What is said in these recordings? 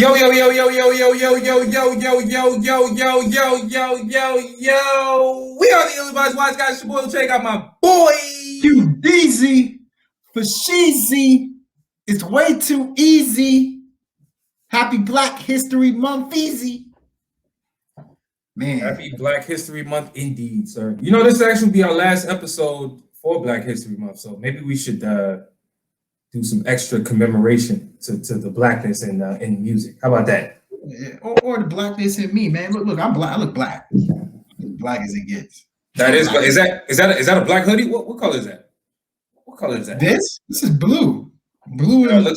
Yo, yo, yo, yo, yo, yo, yo, yo, yo, yo, yo, yo, yo, yo, yo, yo, yo. We are the Ill-Advised Wise Guys. It's your boy, check out my boy. You easy for sheezy. It's way too easy. Happy Black History Month, easy. Man. Happy Black History Month indeed, sir. You know, this will actually be our last episode for Black History Month, so maybe we should do some extra commemoration to the blackness in music. How about that? Yeah. Or the blackness in me, man. Look, I'm black. I look black. As black as it gets. That is that a black hoodie? What color is that? What color is that? This is blue. Blue and nah,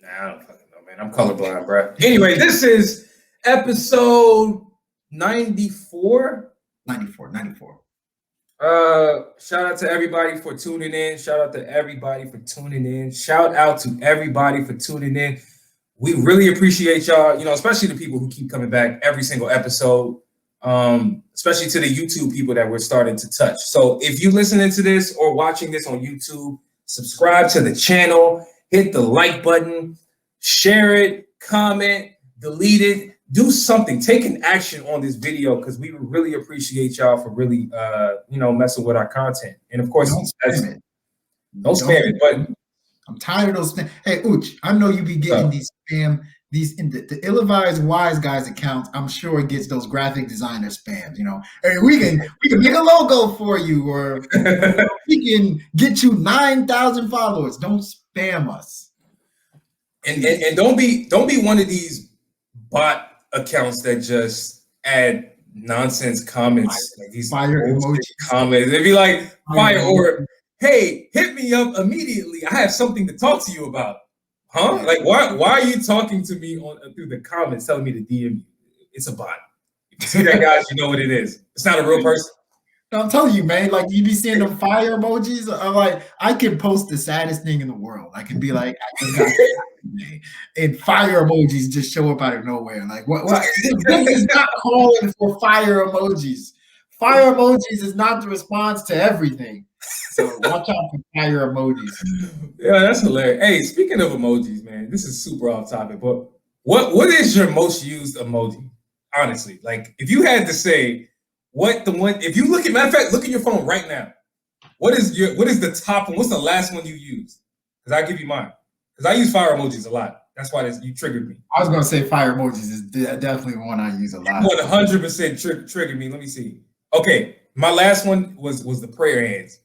I don't fucking know, man. I'm colorblind, bro. Anyway, this is episode 94. 94. Shout out to everybody for tuning in. Shout out to everybody for tuning in. Shout out to everybody for tuning in. We really appreciate y'all, you know, especially the people who keep coming back every single episode. Especially to the YouTube people that we're starting to touch. So if you're listening to this or watching this on YouTube, subscribe to the channel, hit the like button, share it, comment, delete it, do something, take an action on this video because we really appreciate y'all for really, messing with our content. And of course, don't spam it, but I'm tired of those. Hey, Ooch, I know you be getting these spam. These in the ill-advised wise guys accounts, I'm sure it gets those graphic designer spams. You know, hey, we can make a logo for you, or we can get you 9,000 followers. Don't spam us. And don't be one of these bot accounts that just add nonsense comments, like these fire emoji comments. They'd be like fire or hey, hit me up immediately. I have something to talk to you about. Huh? Like why are you talking to me through the comments telling me to DM you? It's a bot. If you see that, guys, you know what it is. It's not a real person. I'm telling you, man, like you be seeing them fire emojis. I'm like, I can post the saddest thing in the world. I can be like, and fire emojis just show up out of nowhere. Like, what? This is not calling for fire emojis. Fire emojis is not the response to everything. So watch out for fire emojis. Yeah, that's hilarious. Hey, speaking of emojis, man, this is super off topic, but what is your most used emoji? Honestly, like if you had to say if you look at your phone right now, what is the top one? What's the last one you used? Because I give you mine. Because I use fire emojis a lot. That's why you triggered me. I was gonna say fire emojis is definitely one I use a lot. 100% triggered me. Let me see. Okay, my last one was the prayer hands.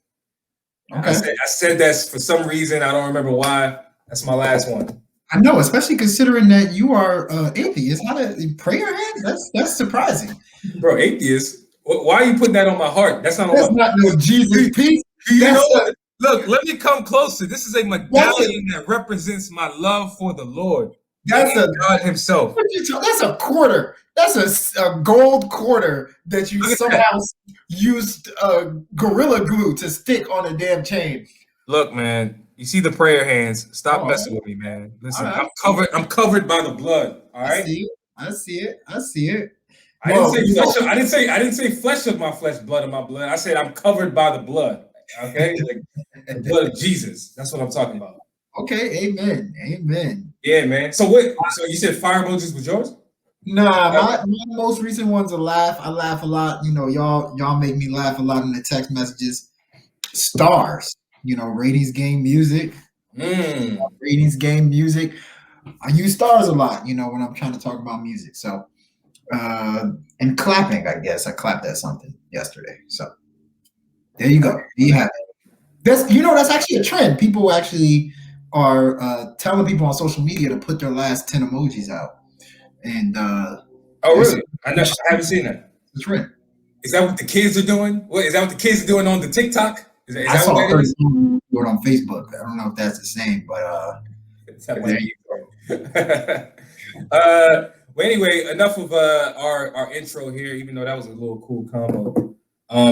Okay. I said that for some reason. I don't remember why. That's my last one. I know, especially considering that you are atheist. Not a prayer hands. That's surprising, bro. Atheist. Why are you putting that on my heart? That's not no Jesus piece. You know what? Look, let me come closer. This is a medallion that represents my love for the Lord. That's God Himself. That's a quarter. That's a gold quarter that you somehow used Gorilla Glue to stick on a damn chain. Look, man, you see the prayer hands. Stop messing with me, man. Listen, right. I'm covered by the blood. All right. I see it. I didn't say flesh of my flesh, blood of my blood. I said I'm covered by the blood. Okay, like the blood of Jesus. That's what I'm talking about. Okay, amen. Yeah, man. So what? So you said fire emojis was yours? Nah, my most recent one's a laugh. I laugh a lot. You know, y'all make me laugh a lot in the text messages. Stars. You know, ratings game music. Ratings game music. I use stars a lot. You know, when I'm trying to talk about music. So. And clapping, I guess. I clapped at something yesterday. So there you go. There you have it. That's actually a trend. People actually are telling people on social media to put their last 10 emojis out. And oh really? I haven't seen that. It's a trend. Is that what the kids are doing? Is that what the kids are doing on the TikTok? I saw it on Facebook. I don't know if that's the same, but there you go. Well, anyway, enough of our intro here, even though that was a little cool combo.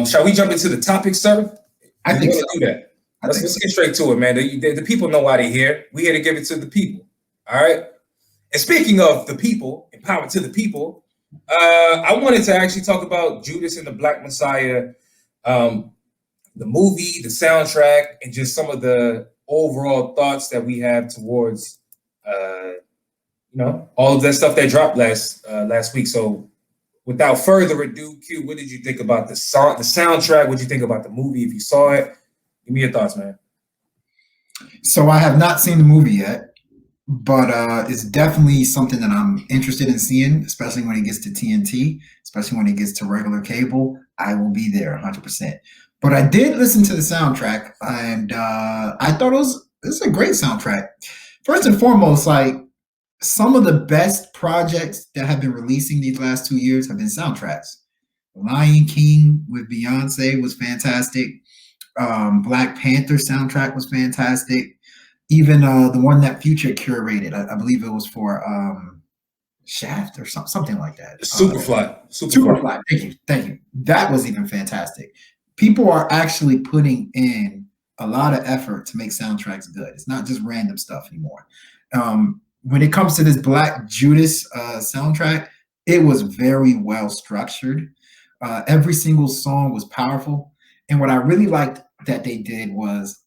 Shall we jump into the topic, sir? I think so. Do that. Let's get straight to it, man. The people know why they're here. We're here to give it to the people. All right? And speaking of the people, and power to the people, I wanted to actually talk about Judas and the Black Messiah, the movie, the soundtrack, and just some of the overall thoughts that we have towards all of that stuff that dropped last week. So without further ado, Q, what did you think about the song, the soundtrack? What did you think about the movie? If you saw it, give me your thoughts, man. So I have not seen the movie yet, but it's definitely something that I'm interested in seeing, especially when it gets to TNT, especially when it gets to regular cable. I will be there 100%. But I did listen to the soundtrack, and I thought it's a great soundtrack. First and foremost, like some of the best projects that have been releasing these last 2 years have been soundtracks. Lion King with Beyonce was fantastic. Black Panther soundtrack was fantastic. Even the one that Future curated, I believe it was for Shaft or something like that. Superfly. Thank you. That was even fantastic. People are actually putting in a lot of effort to make soundtracks good. It's not just random stuff anymore. When it comes to this Black Judas soundtrack, it was very well structured. Every single song was powerful. And what I really liked that they did was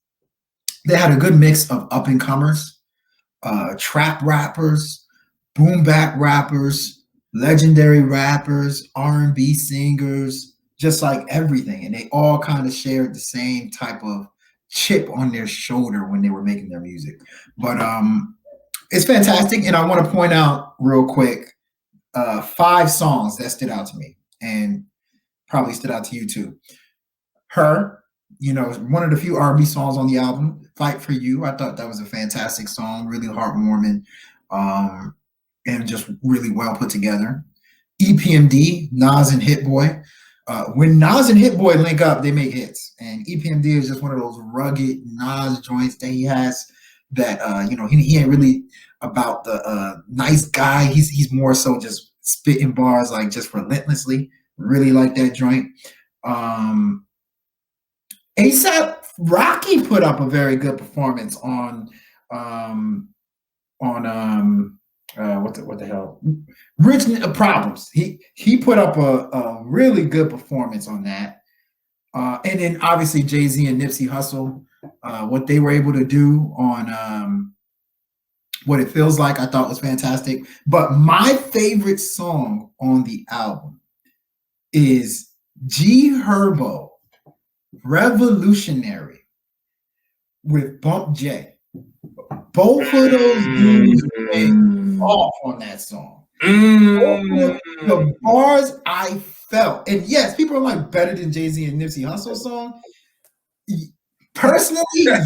they had a good mix of up-and-comers, trap rappers, boom bap rappers, legendary rappers, R&B singers, just like everything. And they all kind of shared the same type of chip on their shoulder when they were making their music. But it's fantastic. And I want to point out real quick 5 songs that stood out to me and probably stood out to you too. H.E.R, one of the few R&B songs on the album, Fight For You. I thought that was a fantastic song, really heartwarming, and just really well put together. EPMD, Nas and Hit Boy. When Nas and Hit Boy link up, they make hits. And EPMD is just one of those rugged Nas joints that he has that, he ain't really about the nice guy. He's more so just spitting bars, like just relentlessly. Really like that joint. ASAP Rocky put up a very good performance on what the hell? Rich Problems. He put up a really good performance on that. And then obviously Jay-Z and Nipsey Hussle, what they were able to do on What It Feels Like, I thought was fantastic. But my favorite song on the album is G Herbo, Revolutionary with Bump J. Both of those dudes went off on that song. The bars I felt, and yes, people are like better than Jay-Z and Nipsey Hussle song. Personally, yeah.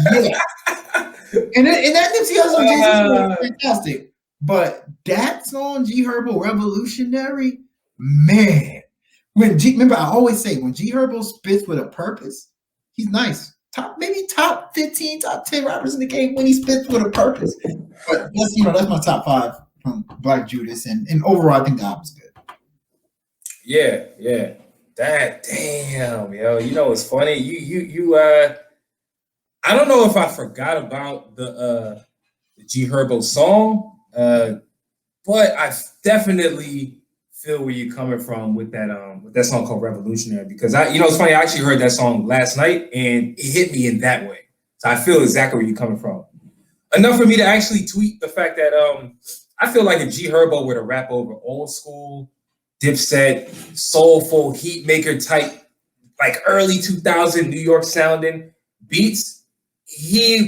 And that Nipsey Hussle Jay-Z song was fantastic. But that song, G Herbo, Revolutionary, man. Remember, I always say when G Herbo spits with a purpose, he's nice. Maybe top 15, top 10 rappers in the game when he spits with a purpose. But that's my top 5 from Black Judas, and overall, I think the album's good. Yeah. That damn, yo. It's funny. You I don't know if I forgot about the G Herbo song, but I definitely feel where you're coming from with that song called Revolutionary, because it's funny, I actually heard that song last night and it hit me in that way. So I feel exactly where you're coming from. Enough for me to actually tweet the fact that I feel like if G Herbo were to rap over old school, Dipset, soulful, heat maker type, like early 2000 New York sounding beats,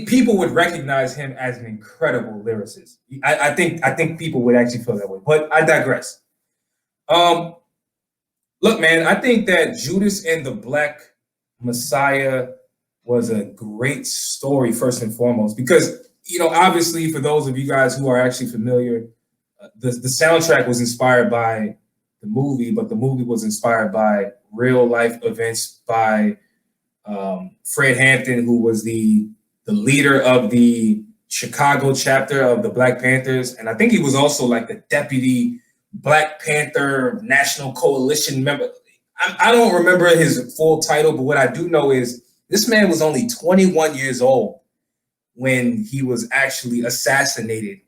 people would recognize him as an incredible lyricist. I think people would actually feel that way, but I digress. Look, man, I think that Judas and the Black Messiah was a great story, first and foremost, because, obviously for those of you guys who are actually familiar, the soundtrack was inspired by the movie, but the movie was inspired by real life events by Fred Hampton, who was the leader of the Chicago chapter of the Black Panthers. And I think he was also like the deputy Black Panther National Coalition member. I don't remember his full title, but what I do know is this man was only 21 years old when he was actually assassinated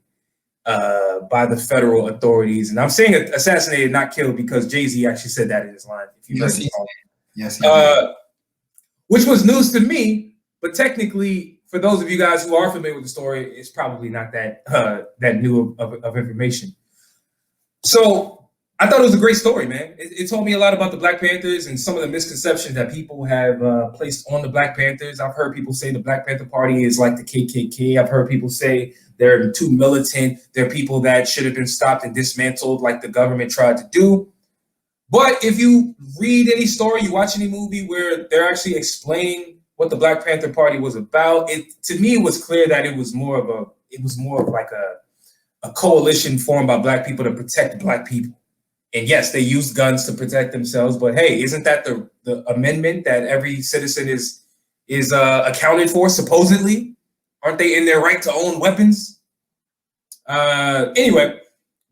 by the federal authorities. And I'm saying assassinated, not killed, because Jay-Z actually said that in his line. If you Yes, he did. which was news to me, but technically for those of you guys who are familiar with the story, it's probably not that that new of information. So I thought it was a great story, man. It told me a lot about the Black Panthers and some of the misconceptions that people have placed on the Black Panthers. I've heard people say the Black Panther Party is like the KKK. I've heard people say they're too militant. They're people that should have been stopped and dismantled like the government tried to do. But if you read any story, you watch any movie where they're actually explaining what the Black Panther Party was about, to me it was clear that it was more of like a coalition formed by Black people to protect Black people. And yes, they used guns to protect themselves, but hey, isn't that the amendment that every citizen is accounted for, supposedly? Aren't they in their right to own weapons? Anyway,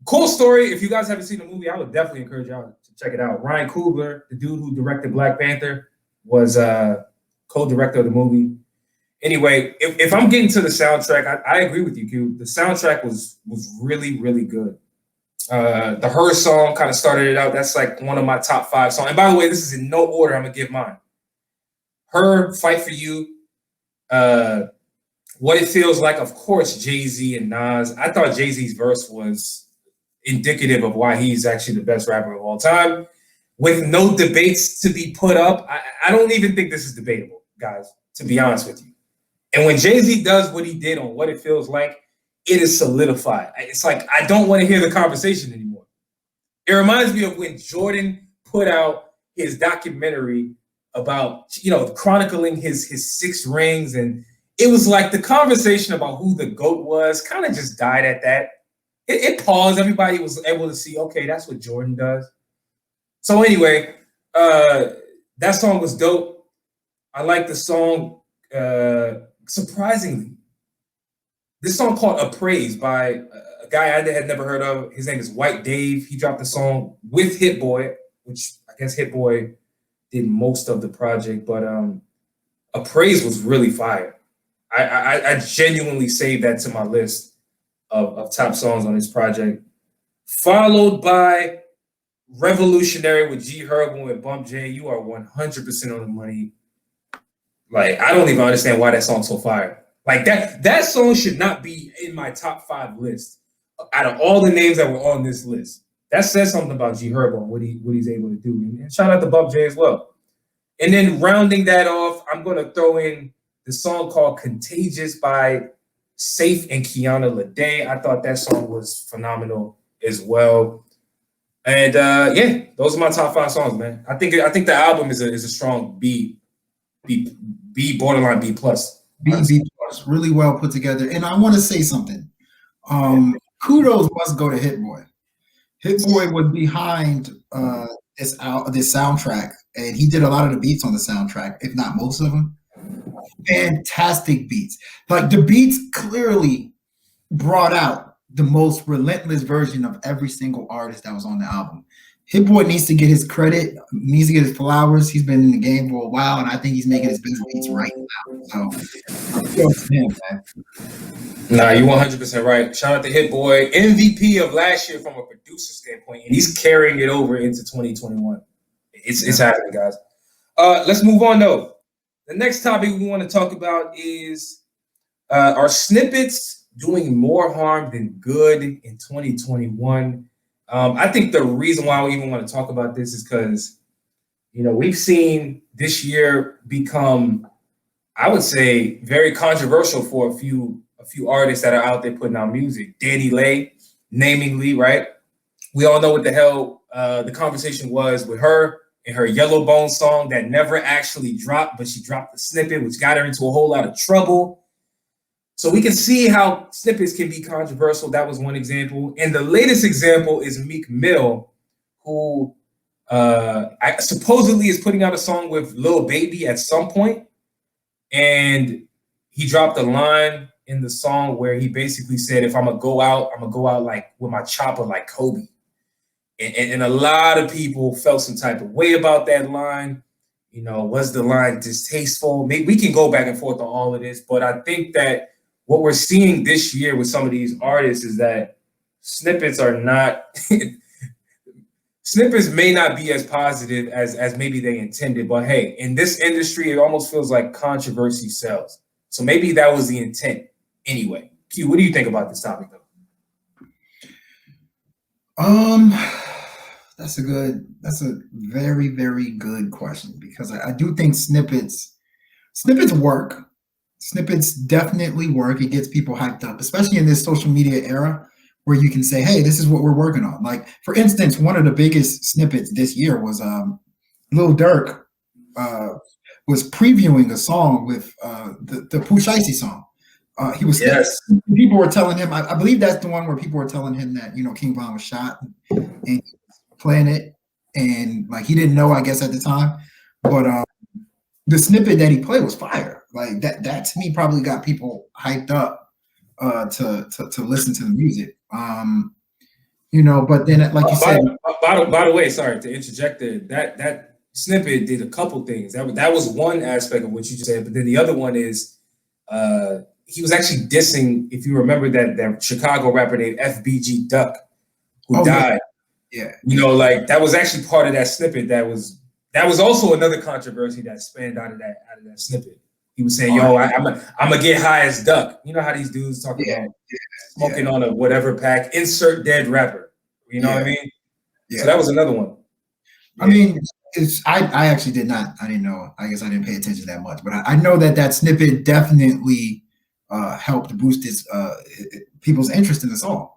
cool story. If you guys haven't seen the movie, I would definitely encourage y'all to check it out. Ryan Coogler, the dude who directed Black Panther, was co-director of the movie. Anyway, if I'm getting to the soundtrack, I agree with you, Q. The soundtrack was really, really good. The H.E.R. song kind of started it out. That's like one of my top 5 songs. And by the way, this is in no order. I'm gonna give mine. H.E.R., Fight for You, What It Feels Like, of course, Jay-Z and Nas. I thought Jay-Z's verse was indicative of why he's actually the best rapper of all time. With no debates to be put up, I don't even think this is debatable, guys, to be honest with you. And when Jay-Z does what he did on What It Feels Like, it is solidified. It's like, I don't want to hear the conversation anymore. It reminds me of when Jordan put out his documentary about, chronicling his 6 rings. And it was like the conversation about who the GOAT was kind of just died at that. It paused. Everybody was able to see, okay, that's what Jordan does. So anyway, that song was dope. I like the song. Surprisingly, this song called Appraise by a guy I had never heard of. His name is White Dave. He dropped the song with Hit-Boy, which I guess Hit-Boy did most of the project, but Appraise was really fire. I genuinely saved that to my list of top songs on this project. Followed by Revolutionary with H.E.R. with Bump J. You are 100% on the money. Like, I don't even understand why that song's so fire. Like, that song should not be in my top 5 list out of all the names that were on this list. That says something about H.E.R. and what he's able to do. And shout out to Bump J as well. And then rounding that off, I'm going to throw in the song called Contagious by Safe and Kiana Lede. I thought that song was phenomenal as well. And yeah, those are my top 5 songs, man. I think the album is a strong B, borderline B plus. B plus, really well put together. And I want to say something. Kudos must go to Hit-Boy. Hit-Boy was behind this soundtrack, and he did a lot of the beats on the soundtrack, if not most of them. Fantastic beats. Like, the beats clearly brought out the most relentless version of every single artist that was on the album. Hit-Boy needs to get his credit, needs to get his flowers. He's been in the game for a while, and I think he's making his best beats right now. So, him, man. Nah, you're 100% right. Shout out to Hit-Boy, MVP of last year from a producer standpoint, and he's carrying it over into 2021. It's happening, guys. Let's move on, though. The next topic we want to talk about is are snippets doing more harm than good in 2021? I think the reason why we even want to talk about this is because, we've seen this year become, I would say, very controversial for a few artists that are out there putting out music. Danny Lay, namingly, right? We all know what the hell the conversation was with her and her Yellow Bone song that never actually dropped, but she dropped the snippet, which got her into a whole lot of trouble. So we can see how snippets can be controversial. That was one example. And the latest example is Meek Mill, who supposedly is putting out a song with Lil Baby at some point. And he dropped a line in the song where he basically said, if I'm going to go out like with my chopper like Kobe. And a lot of people felt some type of way about that line. Was the line distasteful? Maybe we can go back and forth on all of this, but I think that what we're seeing this year with some of these artists is that snippets are not snippets may not be as positive as maybe they intended. But hey, in this industry, it almost feels like controversy sells. So maybe that was the intent anyway. Q, what do you think about this topic though? That's a very, very good question, because I do think snippets work. Snippets definitely work. It gets people hyped up, especially in this social media era where you can say, hey, this is what we're working on. Like, for instance, one of the biggest snippets this year was Lil Durk was previewing a song with the Pooh Shiesty song. He was people were telling him, I believe that's the one where people were telling him that, Kevan was shot and playing it, and like he didn't know, I guess, at the time. But the snippet that he played was fire. Like that to me probably got people hyped up to listen to the music. But then, like you said, by the way, sorry to interject there. That snippet did a couple things. That was one aspect of what you just said, but then the other one is he was actually dissing, if you remember, that Chicago rapper named FBG Duck who died. Yeah. Like that was actually part of that snippet. That was also another controversy that spanned out of that snippet. He was saying, "Yo, I'm gonna get high as Duck." You know how these dudes talk about smoking on a whatever pack. Insert dead rapper. You know what I mean? Yeah. So that was another one. Yeah. I mean, I actually did not. I didn't know. I guess I didn't pay attention that much, but I know that snippet definitely helped boost people's interest in the song.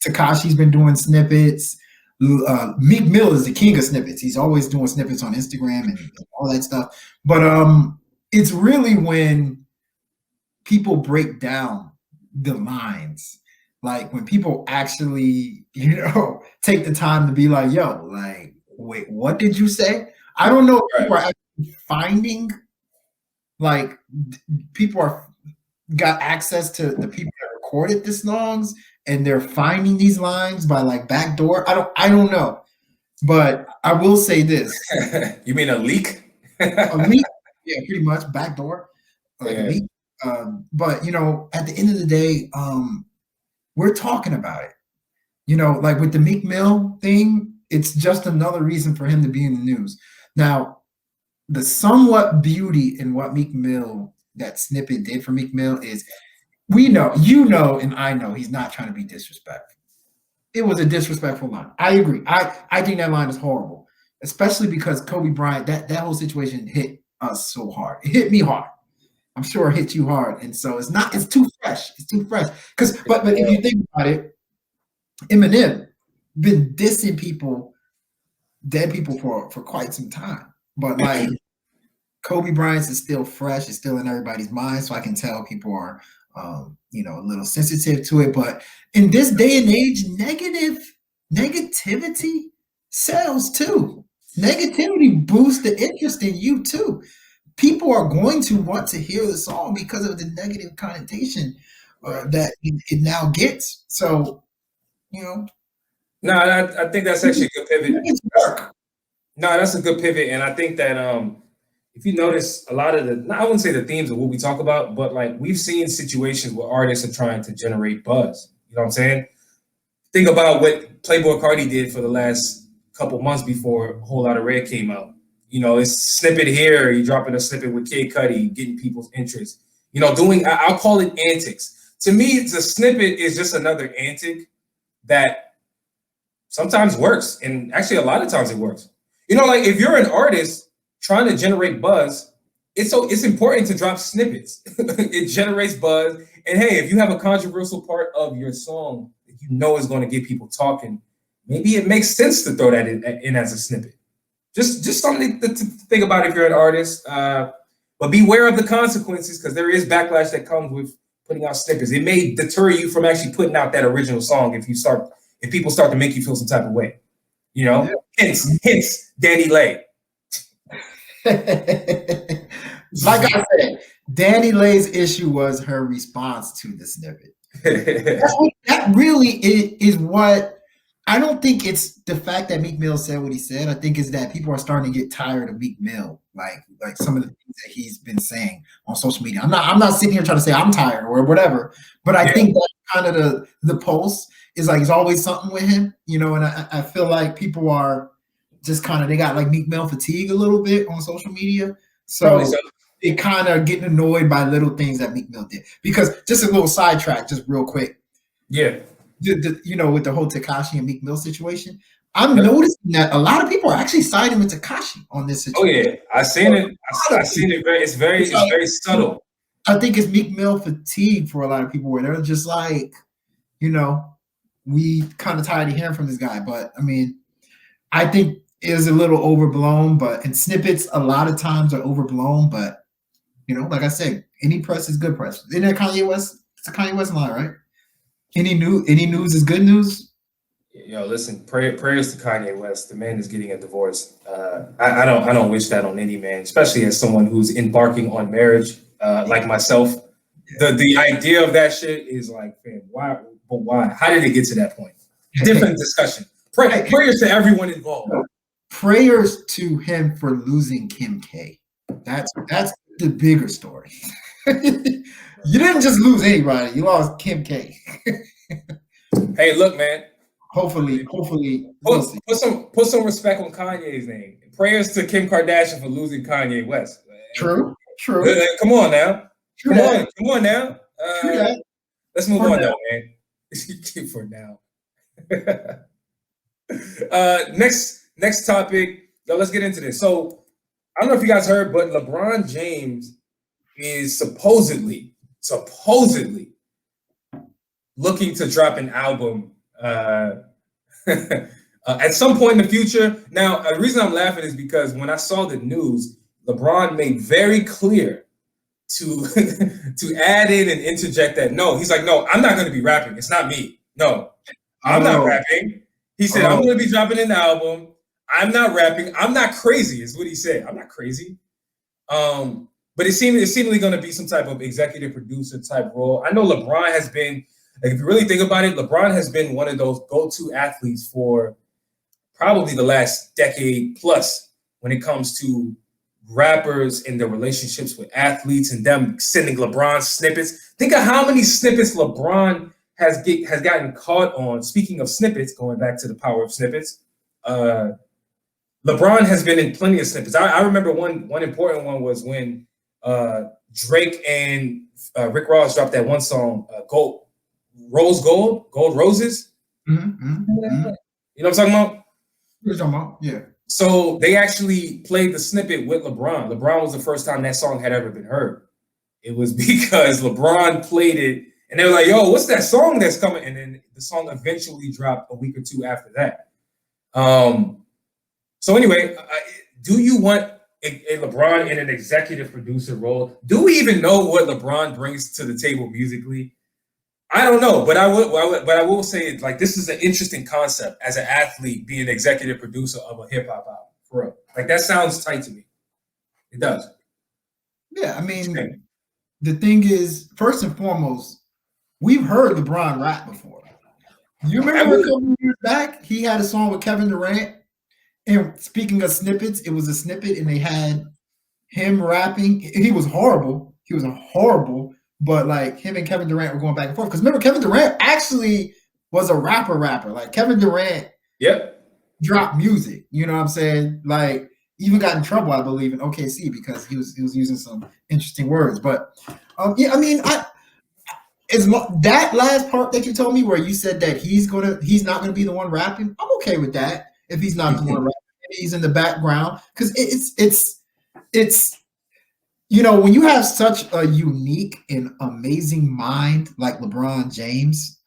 Tekashi's been doing snippets. Meek Mill is the king of snippets. He's always doing snippets on Instagram and all that stuff. But it's really when people break down the lines, like when people actually, take the time to be like, yo, like, wait, what did you say? I don't know if people are actually finding, like, people got access to the people that recorded the songs, and they're finding these lines by like backdoor. I don't know, but I will say this. You mean a leak? A leak? Yeah, pretty much backdoor, like a leak. But at the end of the day, we're talking about it. Like with the Meek Mill thing, it's just another reason for him to be in the news. Now, the somewhat beauty in what Meek Mill, that snippet did for Meek Mill is, we know, and I know he's not trying to be disrespectful. It was a disrespectful line. I agree. I think that line is horrible, especially because Kobe Bryant, that whole situation hit us so hard. It hit me hard. I'm sure it hit you hard. And so it's too fresh. It's too fresh. But if you think about it, Eminem been dissing people, dead people for quite some time. But like Kobe Bryant's is still fresh. It's still in everybody's mind. So I can tell people are a little sensitive to it. But in this day and age, negativity sells too. Negativity boosts the interest in you too. People are going to want to hear the song because of the negative connotation that it now gets. So, No, I think that's actually a good pivot. No, that's a good pivot. And I think that if you notice a lot of I wouldn't say the themes of what we talk about, but like we've seen situations where artists are trying to generate buzz. You know what I'm saying? Think about what Playboi Carti did for the last couple months before A Whole Lotta Red came out. It's snippet here, you dropping a snippet with Kid Cudi, getting people's interest. I'll call it antics. To me, the snippet is just another antic that sometimes works. And actually a lot of times it works. Like if you're an artist trying to generate buzz, it's important to drop snippets. It generates buzz. And hey, if you have a controversial part of your song that is going to get people talking, maybe it makes sense to throw that in as a snippet. Just something to think about if you're an artist. But beware of the consequences, because there is backlash that comes with putting out snippets. It may deter you from actually putting out that original song if people start to make you feel some type of way. Hence Danny Lay. Like I said, Danny Lay's issue was her response to the snippet. That really is what. I don't think it's the fact that Meek Mill said what he said. I think it's that people are starting to get tired of Meek Mill, like some of the things that he's been saying on social media. I'm not sitting here trying to say I'm tired or whatever, but I think that's kind of the pulse is like, it's always something with him, and I feel like people are just they got like Meek Mill fatigue a little bit on social media. So they kind of getting annoyed by little things that Meek Mill did. Because just a little sidetrack, just real quick. Yeah. With the whole Tekashi and Meek Mill situation, I'm noticing that a lot of people are actually siding with Tekashi on this situation. Oh yeah, I seen it. I seen it. It's very subtle. I think it's Meek Mill fatigue for a lot of people, where they're just like, we kind of tired of hearing from this guy. But I mean, I think it is a little overblown. But and snippets a lot of times are overblown. But like I said, any press is good press. Isn't that Kanye West? It's a Kanye West line, right? Any news is good news. Listen, prayers to Kanye West. The man is getting a divorce. I don't wish that on any man, especially as someone who's embarking on marriage, like myself. The idea of that shit is like, man, why? But why? How did it get to that point? Different discussion. Prayers to everyone involved. Prayers to him for losing Kim K. That's the bigger story. You didn't just lose anybody. You lost Kim K. Hey, look, man. Hopefully, put some respect on Kanye's name. Prayers to Kim Kardashian for losing Kanye West. True. Come on now. Come on now. Let's move on, though, man. For now. Next topic. Let's get into this. So I don't know if you guys heard, but LeBron James is supposedly looking to drop an album at some point in the future. Now, the reason I'm laughing is because when I saw the news, LeBron made very clear to add in and interject that he's like, no, I'm not going to be rapping. It's not me. No, I'm not rapping. He said, I'm going to be dropping an album. I'm not rapping. I'm not crazy, is what he said. I'm not crazy. But it's seemingly going to be some type of executive producer type role. I know LeBron has been, like, if you really think about it, LeBron has been one of those go-to athletes for probably the last decade plus when it comes to rappers and their relationships with athletes and them sending LeBron snippets. Think of how many snippets LeBron has gotten caught on. Speaking of snippets, going back to the power of snippets, LeBron has been in plenty of snippets. I remember one important one was when Drake and Rick Ross dropped that one song, Gold Roses. Mm-hmm. You know what I'm talking about? You're talking about, yeah. So they actually played the snippet with LeBron. LeBron was the first time that song had ever been heard. It was because LeBron played it, and they were like, yo, what's that song that's coming? And then the song eventually dropped a week or two after that. So anyway, do you want a LeBron in an executive producer role? Do we even know what LeBron brings to the table musically? I don't know, but I will say, like, this is an interesting concept as an athlete being an executive producer of a hip hop album. For real. Like, that sounds tight to me. It does. Yeah, I mean, the thing is, first and foremost, we've heard LeBron rap before. You remember a couple years back, he had a song with Kevin Durant. And speaking of snippets, it was a snippet, and they had him rapping. He was horrible. But like him and Kevin Durant were going back and forth. Because remember, Kevin Durant actually was a rapper. Like Kevin Durant dropped music. You know what I'm saying? Like, even got in trouble, I believe, in OKC because he was using some interesting words. But yeah, I mean, that last part that you told me where you said that he's not gonna be the one rapping, I'm okay with that. If he's not the one rapping, he's in the background, because it's when you have such a unique and amazing mind like LeBron James,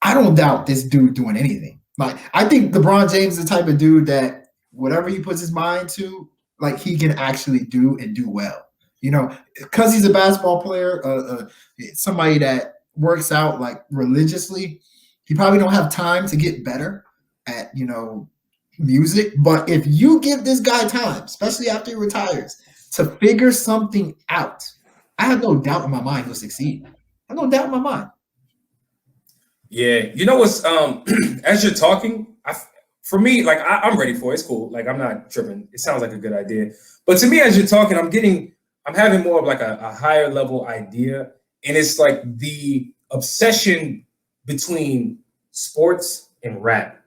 I don't doubt this dude doing anything. Like, I think LeBron James is the type of dude that whatever he puts his mind to, like, he can actually do and do well. Because he's a basketball player, somebody that works out like religiously, he probably don't have time to get better at music. But if you give this guy time, especially after he retires, to figure something out, I have no doubt in my mind he'll succeed. I have no doubt in my mind. Yeah, you know what's as you're talking, for me, like, I'm ready for it. It's cool. Like, I'm not tripping. It sounds like a good idea. But to me, as you're talking, I'm having more of like a higher level idea. And it's like the obsession between sports and rap,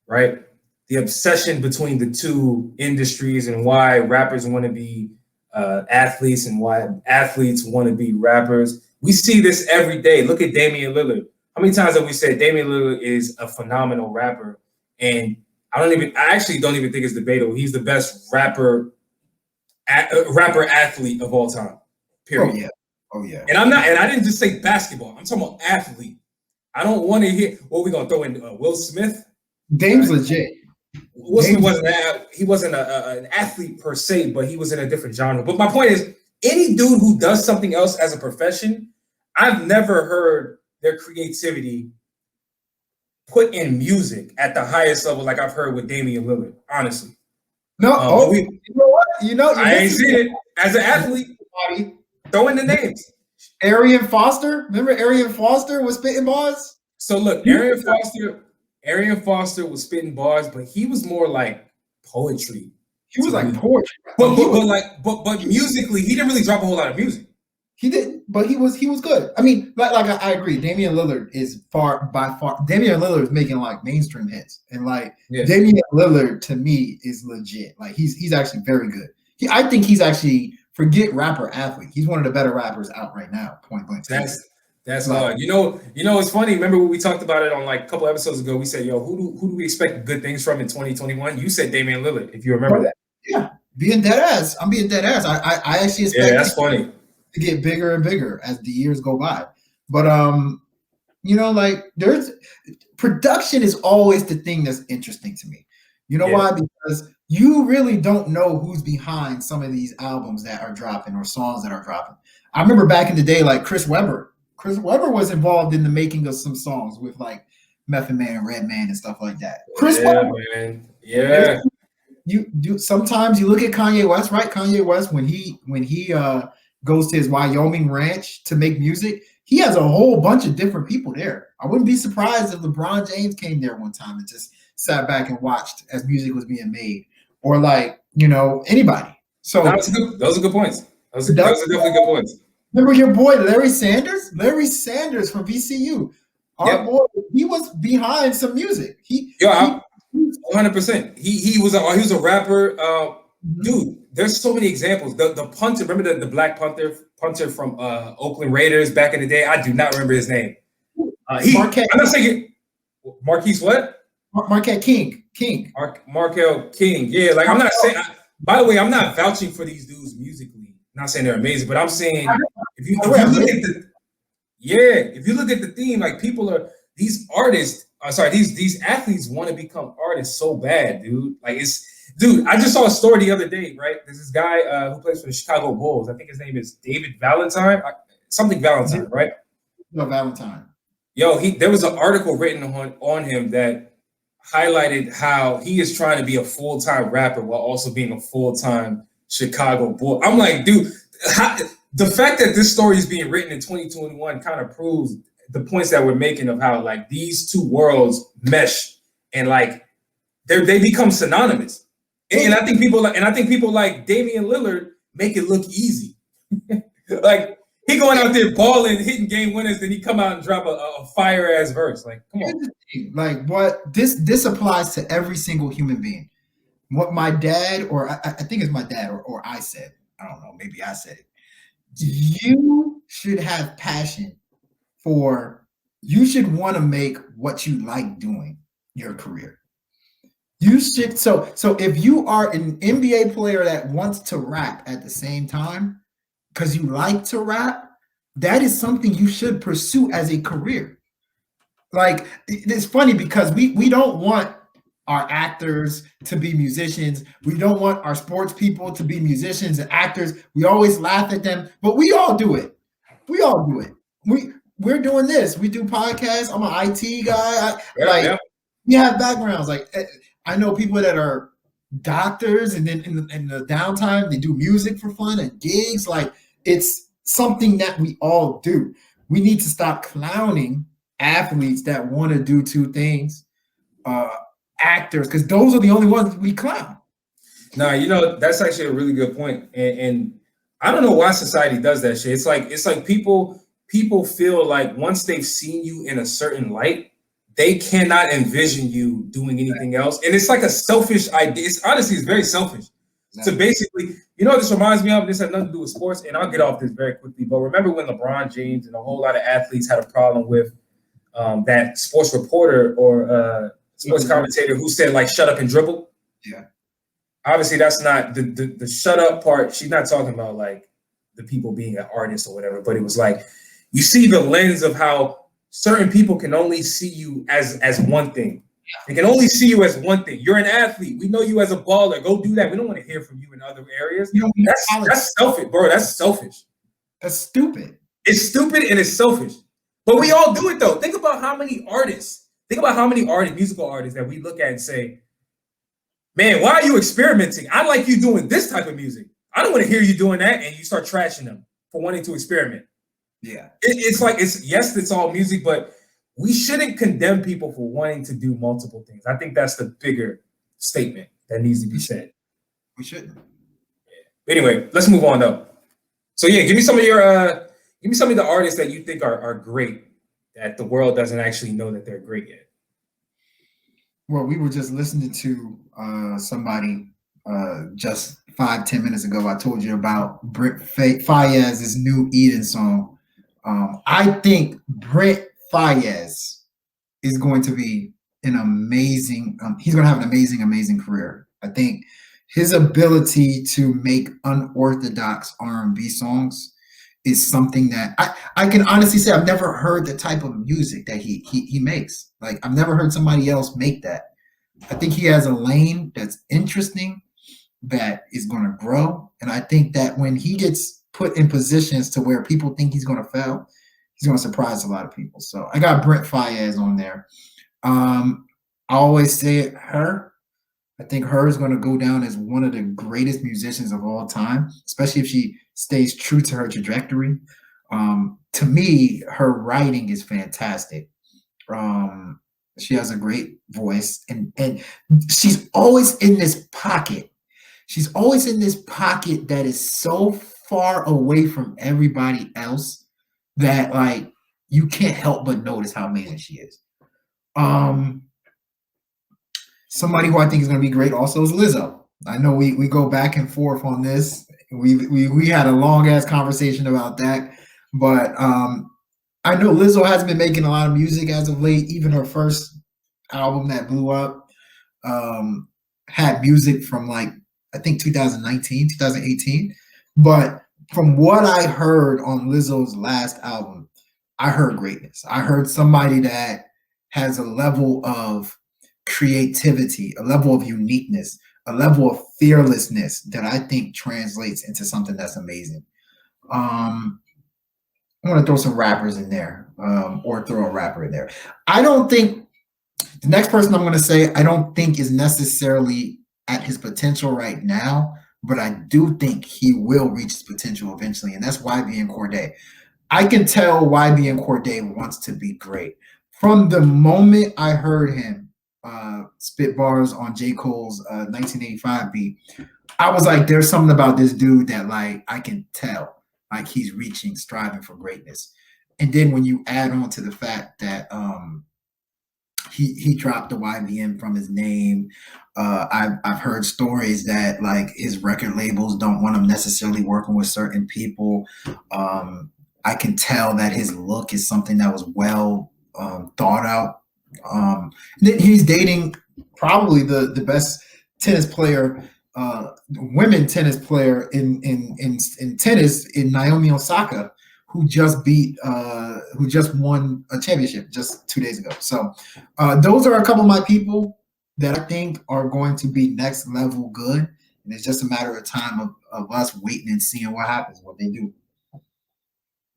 right? The obsession between the two industries and why rappers want to be athletes and why athletes want to be rappers. We see this every day. Look at Damian Lillard. How many times have we said Damian Lillard is a phenomenal rapper? And I actually don't even think it's debatable. He's the best rapper athlete of all time. Period. Oh yeah. And I didn't just say basketball. I'm talking about athlete. I don't want to hear what we gonna throw in Will Smith. Dame's legit. Will Smith wasn't an athlete per se, but he was in a different genre. But my point is, any dude who does something else as a profession, I've never heard their creativity put in music at the highest level like I've heard with Damian Lillard, honestly. No, you know what? I ain't seen it. As an athlete, throw in the names. Arian Foster. Remember Arian Foster was spitting bars? So look, Arian Foster was spitting bars, but he was more like poetry. He was like poetry. But musically, he didn't really drop a whole lot of music. He didn't, but he was good. I mean, I agree. Damian Lillard is by far. Damian Lillard is making like mainstream hits, and Damian Lillard to me is legit. Like he's actually very good. I think he's actually, forget rapper athlete. He's one of the better rappers out right now. Point blank. That's hard. You know, it's funny. Remember when we talked about it on like a couple episodes ago? We said, "Yo, who do we expect good things from in 2021?" You said Damian Lillard, if you remember that. Yeah, being dead ass. I'm being dead ass. I actually expect. Yeah, that's funny. To get bigger and bigger as the years go by. But there's production is always the thing that's interesting to me. You know why? Because you really don't know who's behind some of these albums that are dropping or songs that are dropping. I remember back in the day, like Chris Webber. Chris Webber was involved in the making of some songs with like Method Man and Redman and stuff like that. Chris Webber, man. Yeah. You do sometimes you look at Kanye West, right? Kanye West, when he goes to his Wyoming ranch to make music, he has a whole bunch of different people there. I wouldn't be surprised if LeBron James came there one time and just sat back and watched as music was being made, or anybody. So those are good points. Those are definitely good points. Remember your boy Larry Sanders? Larry Sanders from VCU. Our boy, he was behind some music. 100%. He was a rapper. Dude, there's so many examples. The punter, remember the black punter from Oakland Raiders back in the day? I do not remember his name. I'm not saying Marquise what? Marquette King. Markel King. Yeah, like I'm not saying. By the way, I'm not vouching for these dudes musically. I'm not saying they're amazing, but I'm saying if you look at the theme, like these athletes want to become artists so bad, dude. Like Dude, I just saw a story the other day, right? There's this guy who plays for the Chicago Bulls. I think his name is David Valentine, Valentine, right? No, Valentine. Yo, there was an article written on him that highlighted how he is trying to be a full-time rapper while also being a full-time Chicago Bull. I'm like, dude, the fact that this story is being written in 2021 kind of proves the points that we're making of how like these two worlds mesh and like they become synonymous. And I think people like Damian Lillard make it look easy. Like he going out there balling, hitting game winners, then he come out and drop a fire ass verse. Like, come on. Like what this applies to every single human being. What my dad, or I think it's my dad, or I said, I don't know, maybe I said it. You should have passion you should want to make what you like doing your career. You should, so if you are an NBA player that wants to rap at the same time, because you like to rap, that is something you should pursue as a career. Like, it's funny because we don't want our actors to be musicians. We don't want our sports people to be musicians and actors. We always laugh at them, but we all do it. We're doing this. We do podcasts. I'm an IT guy. We have backgrounds. Like, I know people that are doctors, and then in the downtime they do music for fun and gigs. Like, it's something that we all do. We need to stop clowning athletes that want to do two things, actors, because those are the only ones we clown. No, that's actually a really good point. And I don't know why society does that shit. It's like people feel like once they've seen you in a certain light, they cannot envision you doing anything else. And it's like a selfish idea. It's very selfish. So basically, you know what this reminds me of? This has nothing to do with sports, and I'll get off this very quickly. But remember when LeBron James and a whole lot of athletes had a problem with that sports reporter or sports commentator who said, like, shut up and dribble? Yeah. Obviously, that's not the shut up part. She's not talking about, like, the people being an artist or whatever, but it was like, you see the lens of how certain people can only see you as one thing. They can only see you as one thing. You're an athlete. We know you as a baller. Go do that. We don't want to hear from you in other areas. That's selfish, bro. That's selfish. That's stupid. It's stupid and it's selfish. But we all do it, though. Think about how many musical artists that we look at and say, man, why are you experimenting? I like you doing this type of music. I don't want to hear you doing that, and you start trashing them for wanting to experiment. Yeah. It's all music, but we shouldn't condemn people for wanting to do multiple things. I think that's the bigger statement that needs to be said. We shouldn't. Yeah. Anyway, let's move on though. So yeah, give me some of the artists that you think are great that the world doesn't actually know that they're great yet. Well, we were just listening to somebody just 5-10 minutes ago. I told you about Brent Faiyaz's new Eden song. I think Brent Faiyaz is going to be an amazing, he's going to have an amazing career. I think his ability to make unorthodox R&B songs is something that I can honestly say I've never heard the type of music that he makes. Like, I've never heard somebody else make that. I think he has a lane that's interesting, that is going to grow. And I think that when he gets put in positions to where people think he's going to fail, he's going to surprise a lot of people. So I got Brent Faiyaz on there. I always say it, H.E.R. I think H.E.R. is going to go down as one of the greatest musicians of all time, especially if she stays true to her trajectory. To me, her writing is fantastic. She has a great voice, and she's always in this pocket. She's always in this pocket that is so far away from everybody else that, like, you can't help but notice how amazing she is. Somebody who I think is going to be great also is Lizzo. I know we go back and forth on this. We had a long ass conversation about that, but I know Lizzo hasn't been making a lot of music as of late. Even her first album that blew up had music from, like, I think 2019, 2018. But from what I heard on Lizzo's last album, I heard greatness. I heard somebody that has a level of creativity, a level of uniqueness, a level of fearlessness that I think translates into something that's amazing. I'm going to throw some rappers in there, or throw a rapper in there. I don't think the next person I'm going to say, I don't think is necessarily at his potential right now, but I do think he will reach his potential eventually, and that's YBN Cordae. I can tell YBN Cordae wants to be great. From the moment I heard him spit bars on J. Cole's 1985 beat, I was like, there's something about this dude that, like, I can tell, like, he's striving for greatness. And then when you add on to the fact that he dropped the YBN from his name, I've heard stories that, like, his record labels don't want him necessarily working with certain people. I can tell that his look is something that was well thought out. He's dating probably the best tennis player, women tennis player in tennis, in Naomi Osaka, who just won a championship just 2 days ago. So those are a couple of my people that I think are going to be next level good. And it's just a matter of time of us waiting and seeing what happens, what they do.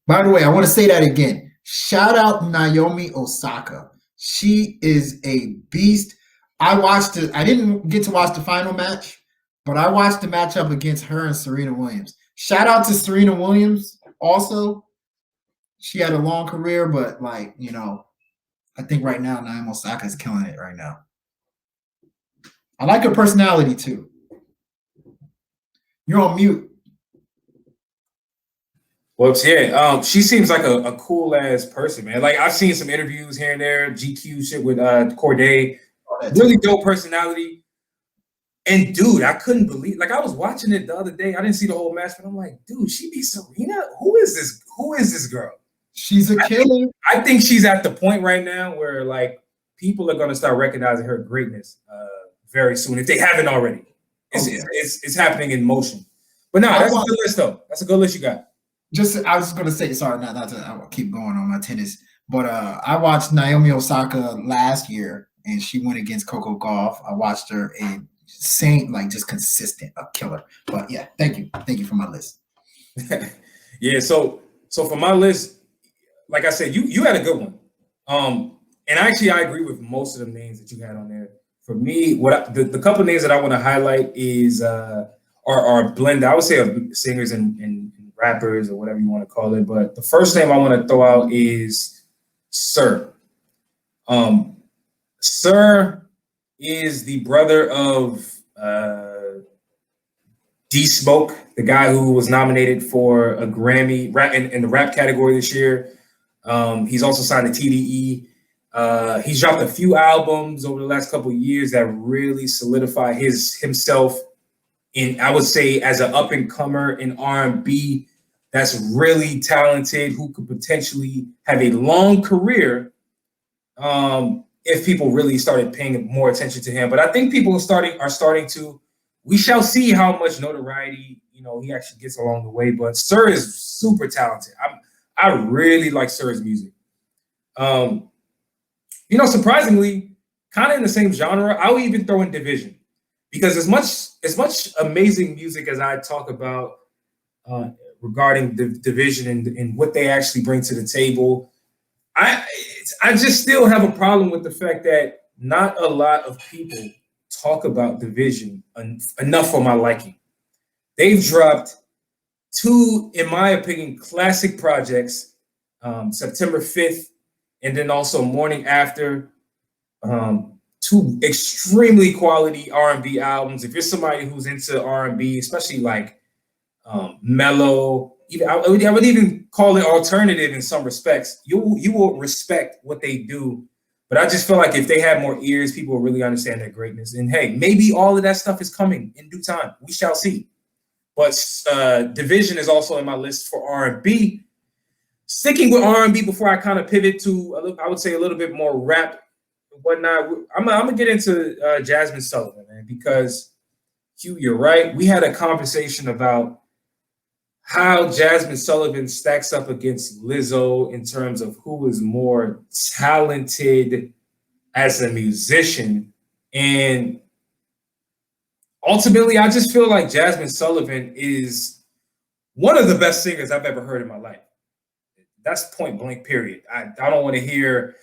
By the way, I want to say that again. Shout out Naomi Osaka. She is a beast. I didn't get to watch the final match, but I watched the matchup against her and Serena Williams. Shout out to Serena Williams also. She had a long career, but, like, you know, I think right now Naomi Osaka is killing it right now. I like her personality too. You're on mute. Whoops, yeah. She seems like a cool ass person, man. Like, I've seen some interviews here and there, GQ shit with Cordae. Really dope personality. And dude, I couldn't believe, like, I was watching it the other day. I didn't see the whole match, but I'm like, dude, she beat Serena? Who is this? Who is this girl? She's a killer. I think she's at the point right now where, like, people are going to start recognizing her greatness very soon, if they haven't already. It's happening in motion. But no, that's a good list, though. That's a good list you got. I was going to say, sorry, not to I keep going on my tennis, but I watched Naomi Osaka last year, and she went against Coco Gauff. I watched her, and same, like, just consistent, a killer. But yeah, thank you for my list. Yeah, so for my list, like I said, you had a good one. And actually, I agree with most of the names that you had on there. For me, the couple of names that I want to highlight is are blend. I would say of singers and rappers or whatever you want to call it. But the first name I want to throw out is H.E.R. H.E.R. is the brother of D Smoke, the guy who was nominated for a Grammy in the rap category this year. He's also signed to TDE. He's dropped a few albums over the last couple of years that really solidify himself in, I would say, as an up and comer in R&B that's really talented, who could potentially have a long career if people really started paying more attention to him. But I think people are starting to. We shall see how much notoriety he actually gets along the way. But H.E.R. is super talented. I really like H.E.R.'s music. Surprisingly, kind of in the same genre, I would even throw in Division, because as much amazing music as I talk about regarding the Division and what they actually bring to the table, I just still have a problem with the fact that not a lot of people talk about Division enough for my liking. They've dropped two, in my opinion, classic projects, September 5th, and then also Morning After, two extremely quality R&B albums. If you're somebody who's into R&B, especially like mellow, I would even call it alternative in some respects, you will respect what they do. But I just feel like if they had more ears, people will really understand their greatness. And hey, maybe all of that stuff is coming in due time. We shall see. But Division is also in my list for R&B. Sticking with R&B before I kind of pivot to, I would say, a little bit more rap and whatnot, I'm gonna get into Jazmine Sullivan, man, because Q, you're right. We had a conversation about how Jazmine Sullivan stacks up against Lizzo in terms of who is more talented as a musician. And ultimately, I just feel like Jazmine Sullivan is one of the best singers I've ever heard in my life. That's point blank, period. I don't want to hear,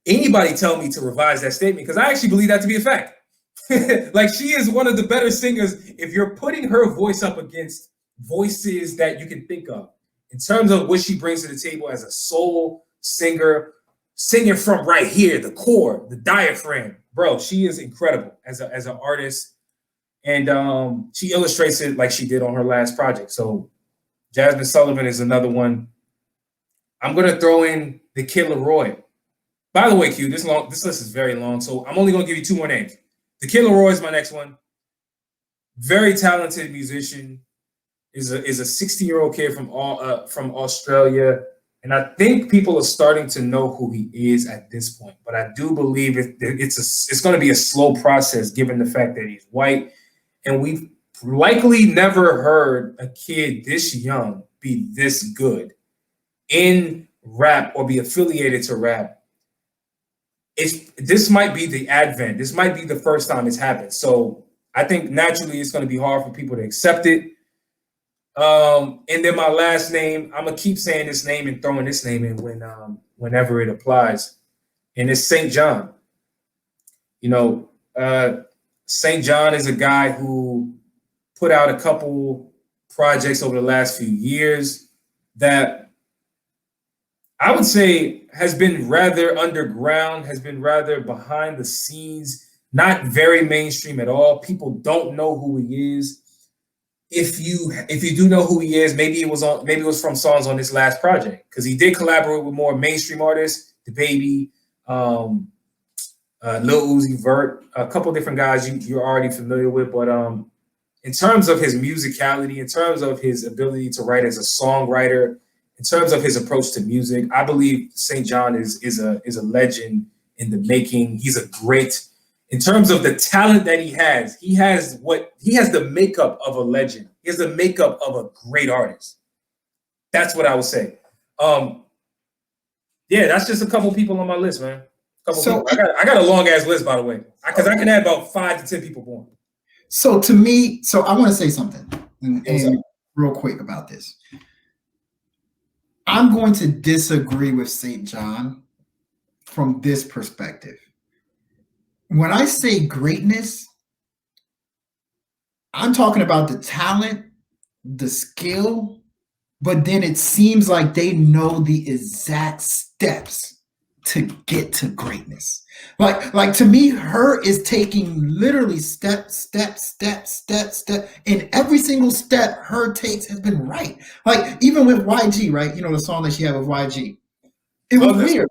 anybody tell me to revise that statement, because I actually believe that to be a fact. Like, she is one of the better singers if you're putting her voice up against voices that you can think of in terms of what she brings to the table as a soul singer, singing from right here, the core, the diaphragm. Bro, she is incredible as an artist. And she illustrates it like she did on her last project. So Jazmine Sullivan is another one. I'm going to throw in the Kid Laroi. By the way, Q, this list is very long, so I'm only going to give you two more names. The Kid Laroi is my next one. Very talented musician. Is a 16-year-old kid from Australia, and I think people are starting to know who he is at this point. But I do believe it's going to be a slow process, given the fact that he's white, and we've likely never heard a kid this young be this good in rap or be affiliated to rap. This might be the advent. This might be the first time it's happened. So I think naturally it's going to be hard for people to accept it. And then my last name, I'm gonna keep saying this name and throwing this name in whenever it applies, and it's St. John. St. John is a guy who put out a couple projects over the last few years that I would say has been rather underground, has been rather behind the scenes, not very mainstream at all. People don't know who he is. If you do know who he is, maybe it was from songs on this last project, because he did collaborate with more mainstream artists, DaBaby, Lil Uzi Vert, a couple different guys you're already familiar with. But in terms of his musicality, in terms of his ability to write as a songwriter, in terms of his approach to music, I believe St. John is a legend in the making. He's a great. In terms of the talent that he has the makeup of a legend. He has the makeup of a great artist. That's what I would say. Yeah, that's just a couple people on my list, man. I got a long ass list, by the way, because I can add about 5 to 10 people born. So to me, I want to say something and real quick about this. I'm going to disagree with St. John from this perspective. When I say greatness, I'm talking about the talent, the skill, but then it seems like they know the exact steps to get to greatness. Like to me, H.E.R is taking literally step, and every single step H.E.R takes has been right. Like even with YG, right? You know, the song that she had with YG. It was weird.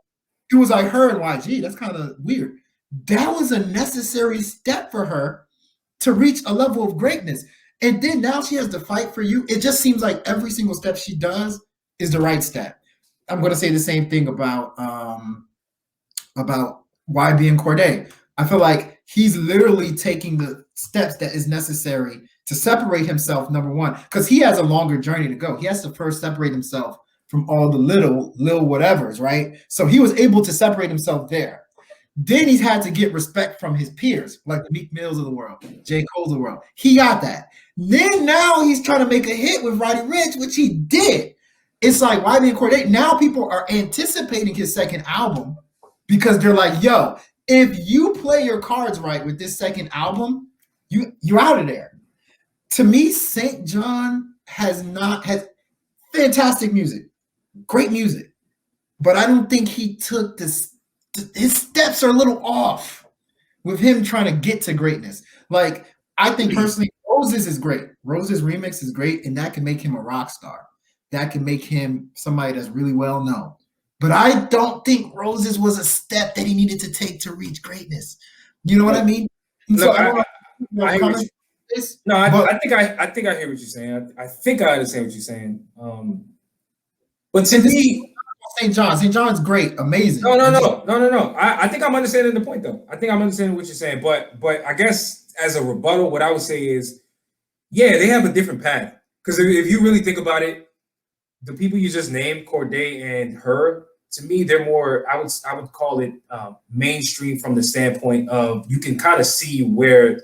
It was like H.E.R and YG. That's kind of weird. That was a necessary step for her to reach a level of greatness. And then now she has to fight for you. It just seems like every single step she does is the right step. I'm going to say the same thing about YB and Cordae. I feel like he's literally taking the steps that is necessary to separate himself, number one, because he has a longer journey to go. He has to first separate himself from all the little whatevers, right? So he was able to separate himself there. Then he's had to get respect from his peers, like the Meek Mills of the world, J. Cole's of the world. He got that. Then now he's trying to make a hit with Roddy Ricch, which he did. It's like YB and Cordae. Now people are anticipating his second album because they're like, yo, if you play your cards right with this second album, you're out of there. To me, St. John has fantastic music, great music, but I don't think he took this. His steps are a little off with him trying to get to greatness. Like, I think personally, Roses is great. Roses remix is great, and that can make him a rock star. That can make him somebody that's really well known. But I don't think Roses was a step that he needed to take to reach greatness. You know what I mean? Look, I think I hear what you're saying. I think I understand what you're saying. But to me, St. John's great, amazing. No. I think I'm understanding the point, though. I think I'm understanding what you're saying. But I guess as a rebuttal, what I would say is, yeah, they have a different path. Because if you really think about it, the people you just named, Cordae and H.E.R, to me, they're more. I would call it mainstream from the standpoint of you can kind of see the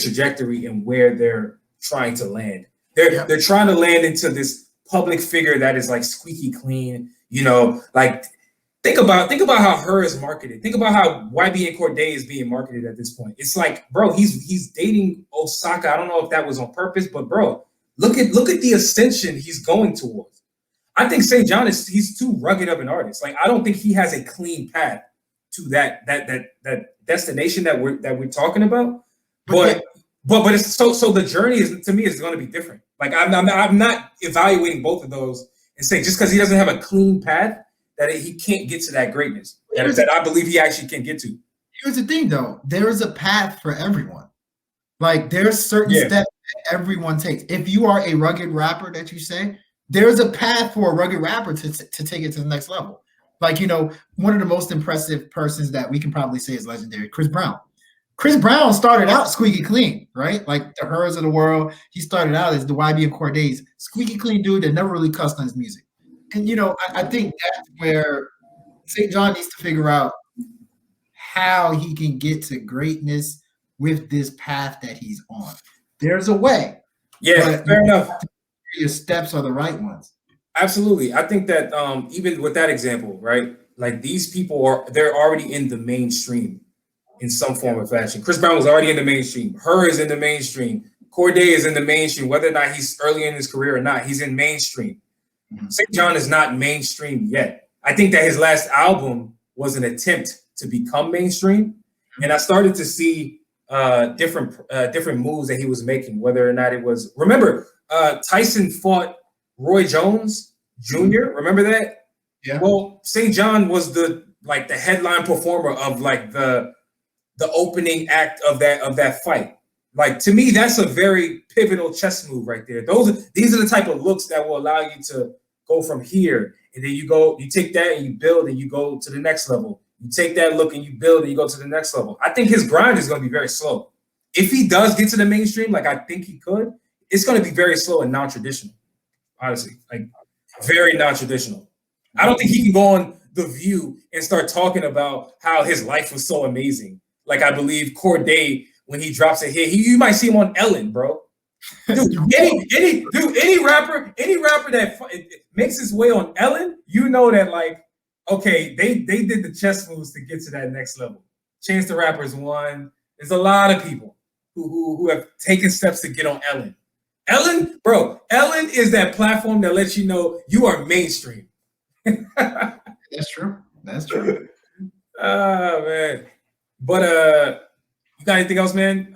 trajectory and where they're trying to land. They're trying to land into this public figure that is like squeaky clean, you know, like think about how H.E.R is marketed. Think about how YB and Cordae is being marketed at this point. It's like, bro, he's dating Osaka. I don't know if that was on purpose, but bro, look at the ascension he's going towards. I think St. John he's too rugged of an artist. Like, I don't think he has a clean path to that destination that we're talking about. But it's so the journey is, to me, is going to be different. Like, I'm not evaluating both of those and saying just because he doesn't have a clean path that he can't get to that greatness that I believe he actually can get to. Here's the thing, though. There is a path for everyone. Like, there's certain steps that everyone takes. If you are a rugged rapper that you say, there's a path for a rugged rapper to take it to the next level. Like, you know, one of the most impressive persons that we can probably say is legendary, Chris Brown. Chris Brown started out squeaky clean, right? Like the H.E.Rs of the world. He started out as the YB and Cordae's squeaky clean dude that never really cussed on his music. And, you know, I think that's where St. John needs to figure out how he can get to greatness with this path that he's on. There's a way. Yeah, fair enough. Your steps are the right ones. Absolutely. I think that even with that example, right? Like, these people they're already in the mainstream in some form or fashion. Chris Brown was already in the mainstream. H.E.R is in the mainstream. Cordae is in the mainstream. Whether or not he's early in his career or not, he's in mainstream. Mm-hmm. St. John is not mainstream yet. I think that his last album was an attempt to become mainstream. And I started to see different moves that he was making, whether or not it was, remember, Tyson fought Roy Jones Jr., remember that? Yeah. Well, St. John was the like the headline performer of like the opening act of that fight. Like to me, that's a very pivotal chess move right there. These are the type of looks that will allow you to go from here, and then you take that and you build and you go to the next level. You take that look and you build and you go to the next level. I think his grind is going to be very slow. If he does get to the mainstream, like I think he could, it's going to be very slow and non-traditional. Honestly, like very non-traditional. I don't think he can go on The View and start talking about how his life was so amazing. Like I believe Corday, when he drops a hit, you might see him on Ellen, bro. Dude, any rapper that makes his way on Ellen, you know that like, okay, they did the chess moves to get to that next level. Chance the Rapper's one. There's a lot of people who have taken steps to get on Ellen. Ellen is that platform that lets you know you are mainstream. That's true. That's true. Oh man. But you got anything else, man?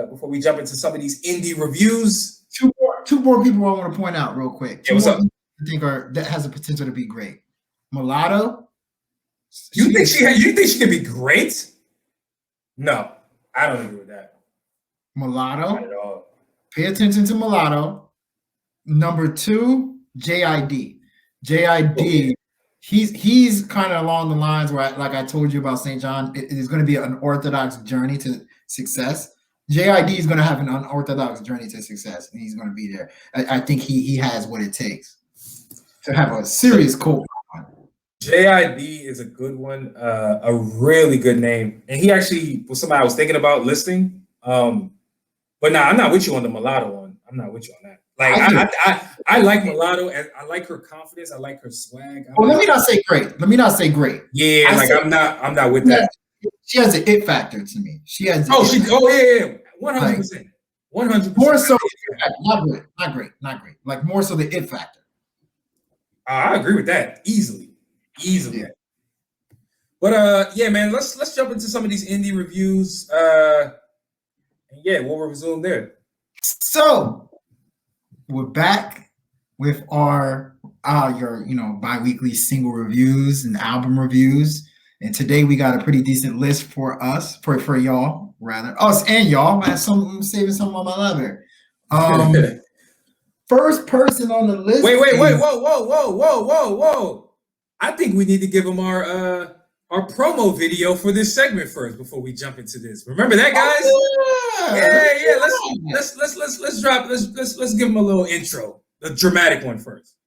Before we jump into some of these indie reviews. Two more people I want to point out real quick. Yeah, what's up? I think that has the potential to be great. Mulatto. You think she can be great? No, I don't agree with that. Mulatto. Not at all. Pay attention to Mulatto. Number 2, JID. JID. He's kind of along the lines where, like I told you about St. John, it is going to be an unorthodox journey to success. JID is going to have an unorthodox journey to success, and he's going to be there. I think he has what it takes to have a serious cult. JID is a good one, a really good name, and he actually was somebody I was thinking about listing. But nah, I'm not with you on the Mulatto one. I'm not with you on that. Like I like Mulatto, and I like her confidence. I like her swag. Let me not say great. Yeah, I'm not with that. She has an it factor to me. She has. Yeah, 100%. 100%. More so, not great. Like more so the it factor. I agree with that easily. Yeah. But yeah, man, let's jump into some of these indie reviews. And yeah, we'll resume there. So we're back with our your bi-weekly single reviews and album reviews. And today we got a pretty decent list for us, for y'all, rather. Us and y'all. I'm saving some on my leather. First person on the list. Wait. Whoa. I think we need to give them our promo video for this segment first before we jump into this. Remember that, guys? Yeah. Let's give them a little intro. The dramatic one first.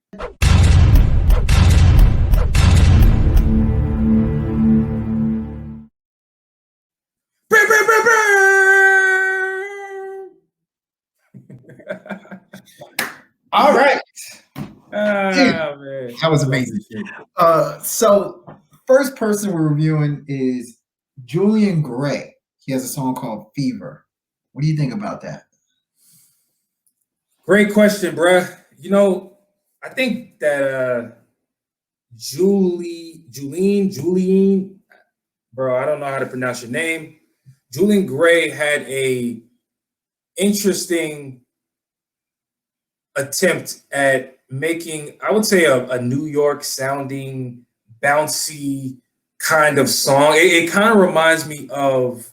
All right. Man. That was amazing. So first person we're reviewing is Julian Gray. He has a song called Fever. What do you think about that? Great question, bruh. I think that Juliene, bro, I don't know how to pronounce your name. Julian Gray had a interesting attempt at making, I would say, a New York sounding, bouncy kind of song. It kind of reminds me of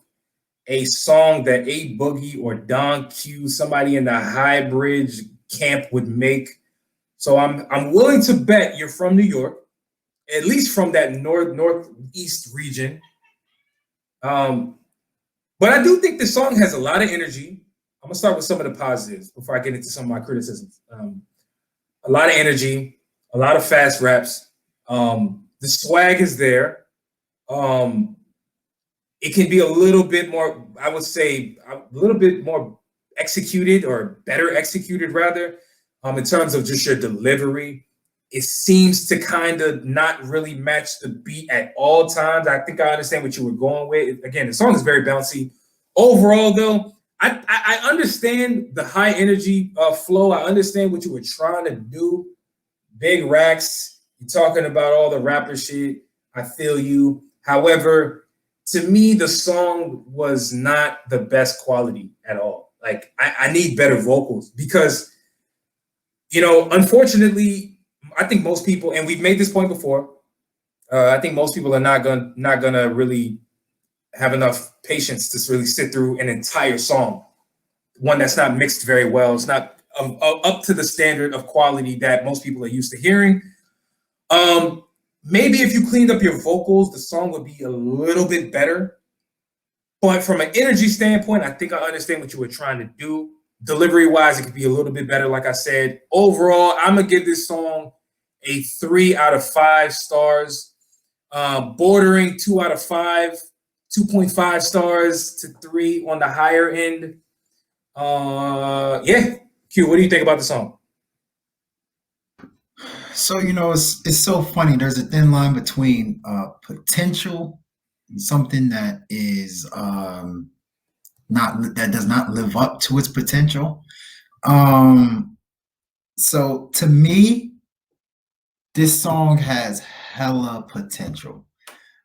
a song that A Boogie or Don Q, somebody in the High Bridge camp would make. So I'm willing to bet you're from New York, at least from that northeast region. But I do think the song has a lot of energy. I'm gonna start with some of the positives before I get into some of my criticisms. A lot of energy, a lot of fast raps. The swag is there. It can be a little bit more, I would say, a little bit more executed, or better executed rather, in terms of just your delivery. It seems to kind of not really match the beat at all times. I think I understand what you were going with. Again, the song is very bouncy. Overall, though, I understand the high energy flow. I understand what you were trying to do. Big racks. You're talking about all the rapper shit. I feel you. However, to me, the song was not the best quality at all. Like, I need better vocals because, unfortunately, I think most people, and we've made this point before, I think most people are not gonna really have enough patience to really sit through an entire song, one that's not mixed very well. It's not up to the standard of quality that most people are used to hearing. Maybe if you cleaned up your vocals, the song would be a little bit better. But from an energy standpoint, I think I understand what you were trying to do. Delivery wise, it could be a little bit better. Like I said, overall, I'm gonna give this song a 3 out of 5 stars, bordering 2 out of 5, 2.5 stars to 3 on the higher end. Yeah, Q, what do you think about the song? So it's so funny. There's a thin line between potential and something that is not that does not live up to its potential. So to me, this song has hella potential.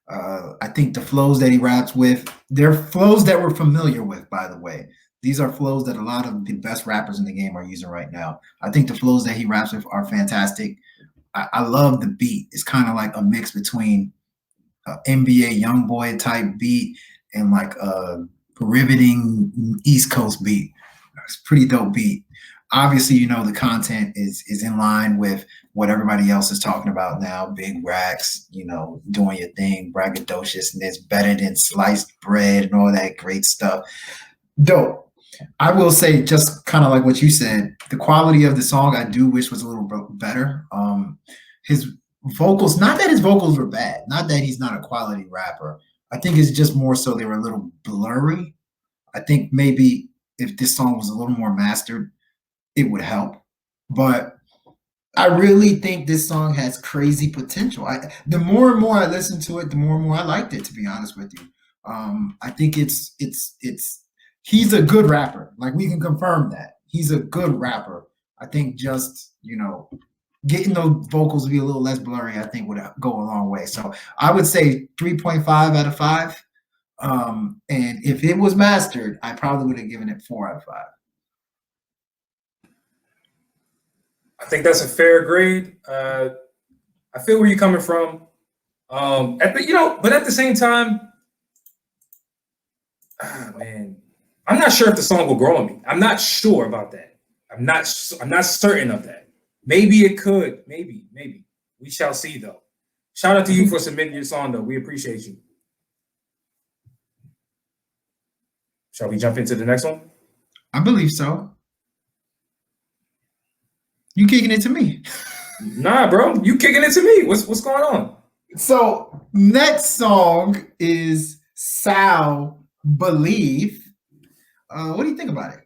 I think the flows that he raps with, they're flows that we're familiar with, by the way. These are flows that a lot of the best rappers in the game are using right now. I think the flows that he raps with are fantastic. I love the beat. It's kind of like a mix between NBA YoungBoy type beat and like a riveting East Coast beat. It's a pretty dope beat. Obviously, the content is in line with what everybody else is talking about now. Big racks, doing your thing, braggadociousness, better than sliced bread and all that great stuff. Dope. I will say, just kind of like what you said, the quality of the song I do wish was a little better. His vocals, not that his vocals were bad, not that he's not a quality rapper. I think it's just more so they were a little blurry. I think maybe if this song was a little more mastered, it would help. But I really think this song has crazy potential. The more and more I listened to it, the more and more I liked it, to be honest with you. I think it's he's a good rapper. Like, we can confirm that. He's a good rapper. I think just, getting those vocals to be a little less blurry, I think would go a long way. So I would say 3.5 out of 5. And if it was mastered, I probably would have given it 4 out of 5. I think that's a fair grade. I feel where you're coming from. But at the same time, man, I'm not sure if the song will grow on me. I'm not sure about that. I'm not certain of that. Maybe it could. Maybe. We shall see, though. Shout out to you for submitting your song, though. We appreciate you. Shall we jump into the next one? I believe so. You kicking it to me? Nah, bro. You kicking it to me. What's going on? So next song is Tsau, Believe. What do you think about it?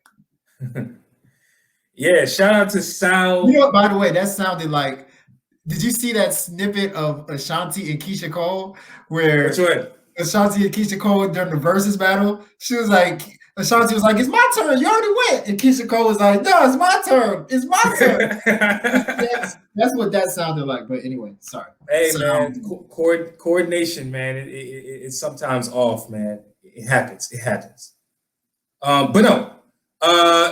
Yeah, shout out to Tsau. By the way, that sounded like, did you see that snippet of Ashanti and Keisha Cole where Ashanti and Keisha Cole during the versus battle? She was like, Ashanti was like, "It's my turn. You already went." And Keisha Cole was like, "No, it's my turn. It's my turn." that's what that sounded like. But anyway, sorry. Hey, man, coordination, man. It's sometimes off, man. It happens. But no.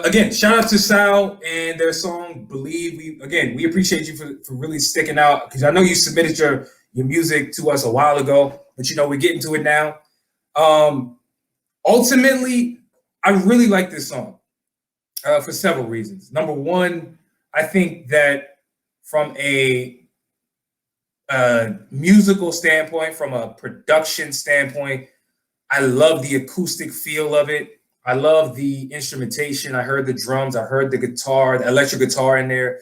Again, shout out to Tsau and their song "Believe." We appreciate you for really sticking out, because I know you submitted your music to us a while ago, but we're getting to it now. Ultimately, I really like this song for several reasons. Number one, I think that from a musical standpoint, from a production standpoint, I love the acoustic feel of it. I love the instrumentation. I heard the drums. I heard the guitar, the electric guitar in there.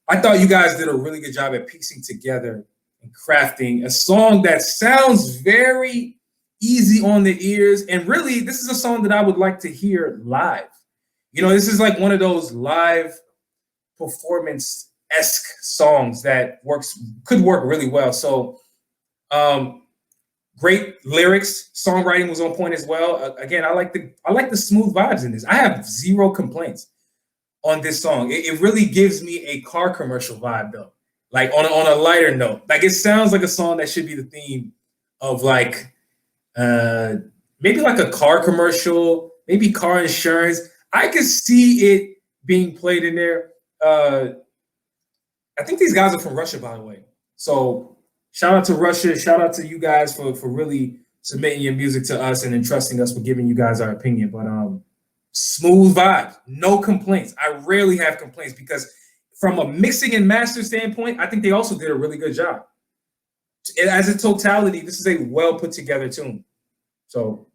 I thought you guys did a really good job at piecing together and crafting a song that sounds very easy on the ears. And really, this is a song that I would like to hear live. This is like one of those live performance-esque songs that could work really well. So, great lyrics, songwriting was on point as well. Again, I like the smooth vibes in this. I have zero complaints on this song. It really gives me a car commercial vibe, though. Like on a lighter note, like it sounds like a song that should be the theme of like maybe like a car commercial, maybe car insurance. I could see it being played in there. I think these guys are from Russia, by the way. So shout out to Russia. Shout out to you guys for really submitting your music to us and entrusting us with giving you guys our opinion. But smooth vibe, no complaints. I rarely have complaints because from a mixing and master standpoint, I think they also did a really good job. As a totality, this is a well put together tune. So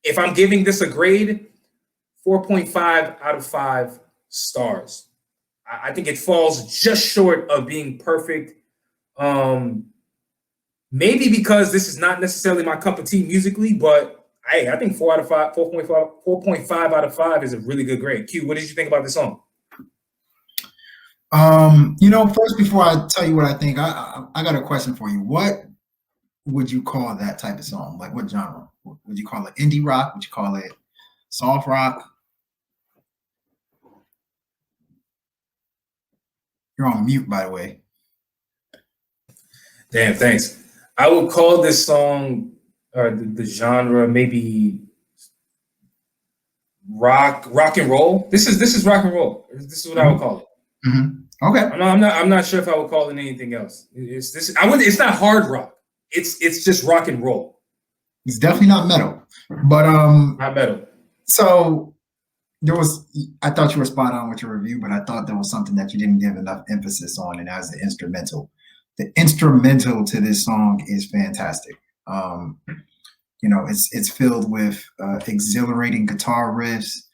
if I'm giving this a grade, 4.5 out of 5 stars. I think it falls just short of being perfect. Maybe because this is not necessarily my cup of tea musically, but hey, I think 4 out of 5, 4.5 out of 5 is a really good grade. Q, what did you think about this song? First, before I tell you what I think, I got a question for you. What would you call that type of song? Like what genre? Would you call it indie rock? Would you call it soft rock? You're on mute, by the way. Damn, thanks. I would call this song or the genre maybe rock and roll. This is rock and roll. This is what I would call it. Mm-hmm. Okay. I'm not sure if I would call it anything else. It's not hard rock. It's just rock and roll. It's definitely not metal, but not metal. So I thought you were spot on with your review, but I thought there was something that you didn't give enough emphasis on, and that was the instrumental. The instrumental to this song is fantastic. It's filled with exhilarating guitar riffs.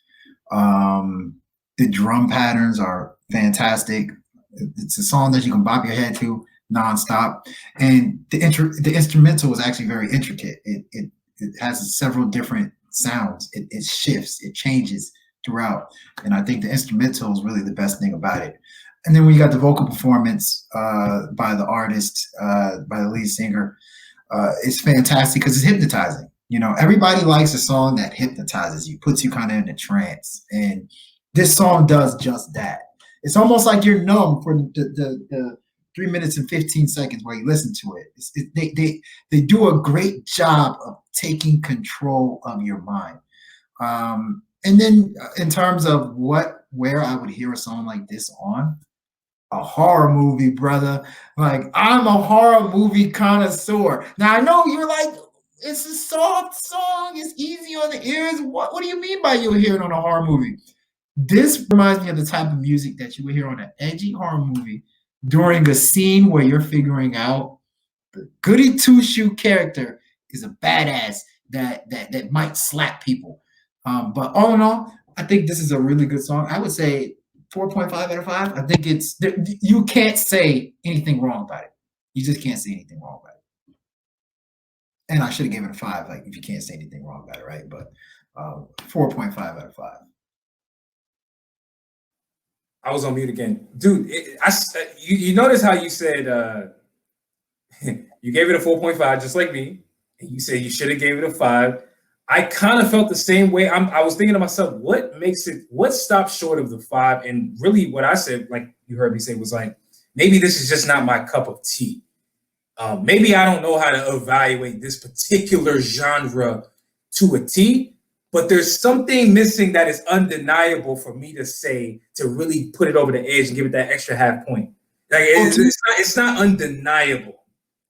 The drum patterns are fantastic. It's a song that you can bop your head to nonstop, and the instrumental is actually very intricate. It has several different sounds. It shifts, it changes throughout, and I think the instrumental is really the best thing about it. And then when you got the vocal performance by the artist, by the lead singer, it's fantastic because it's hypnotizing. Everybody likes a song that hypnotizes you, puts you kind of in a trance, and this song does just that. It's almost like you're numb for the 3 minutes and 15 seconds where you listen to it. They do a great job of taking control of your mind. And then in terms of where I would hear a song like this on, a horror movie, brother. Like, I'm a horror movie connoisseur. Now, I know you're like, it's a soft song, it's easy on the ears. What do you mean by you'll hear it on a horror movie? This reminds me of the type of music that you would hear on an edgy horror movie during a scene where you're figuring out the goody two-shoe character is a badass that might slap people. But all in all, I think this is a really good song. I would say 4.5 out of 5. I think you can't say anything wrong about it. You just can't say anything wrong about it. And I should have given it a 5, like if you can't say anything wrong about it, right? But 4.5 out of 5. I was on mute again, dude. You notice how you said you gave it a 4.5, just like me, and you said you should have gave it a 5. I kind of felt the same way. I was thinking to myself, what stops short of the 5? And really what I said, like you heard me say, was like, maybe this is just not my cup of tea. Maybe I don't know how to evaluate this particular genre to a T, but there's something missing that is undeniable for me to say, to really put it over the edge and give it that extra half point. Like it's not undeniable.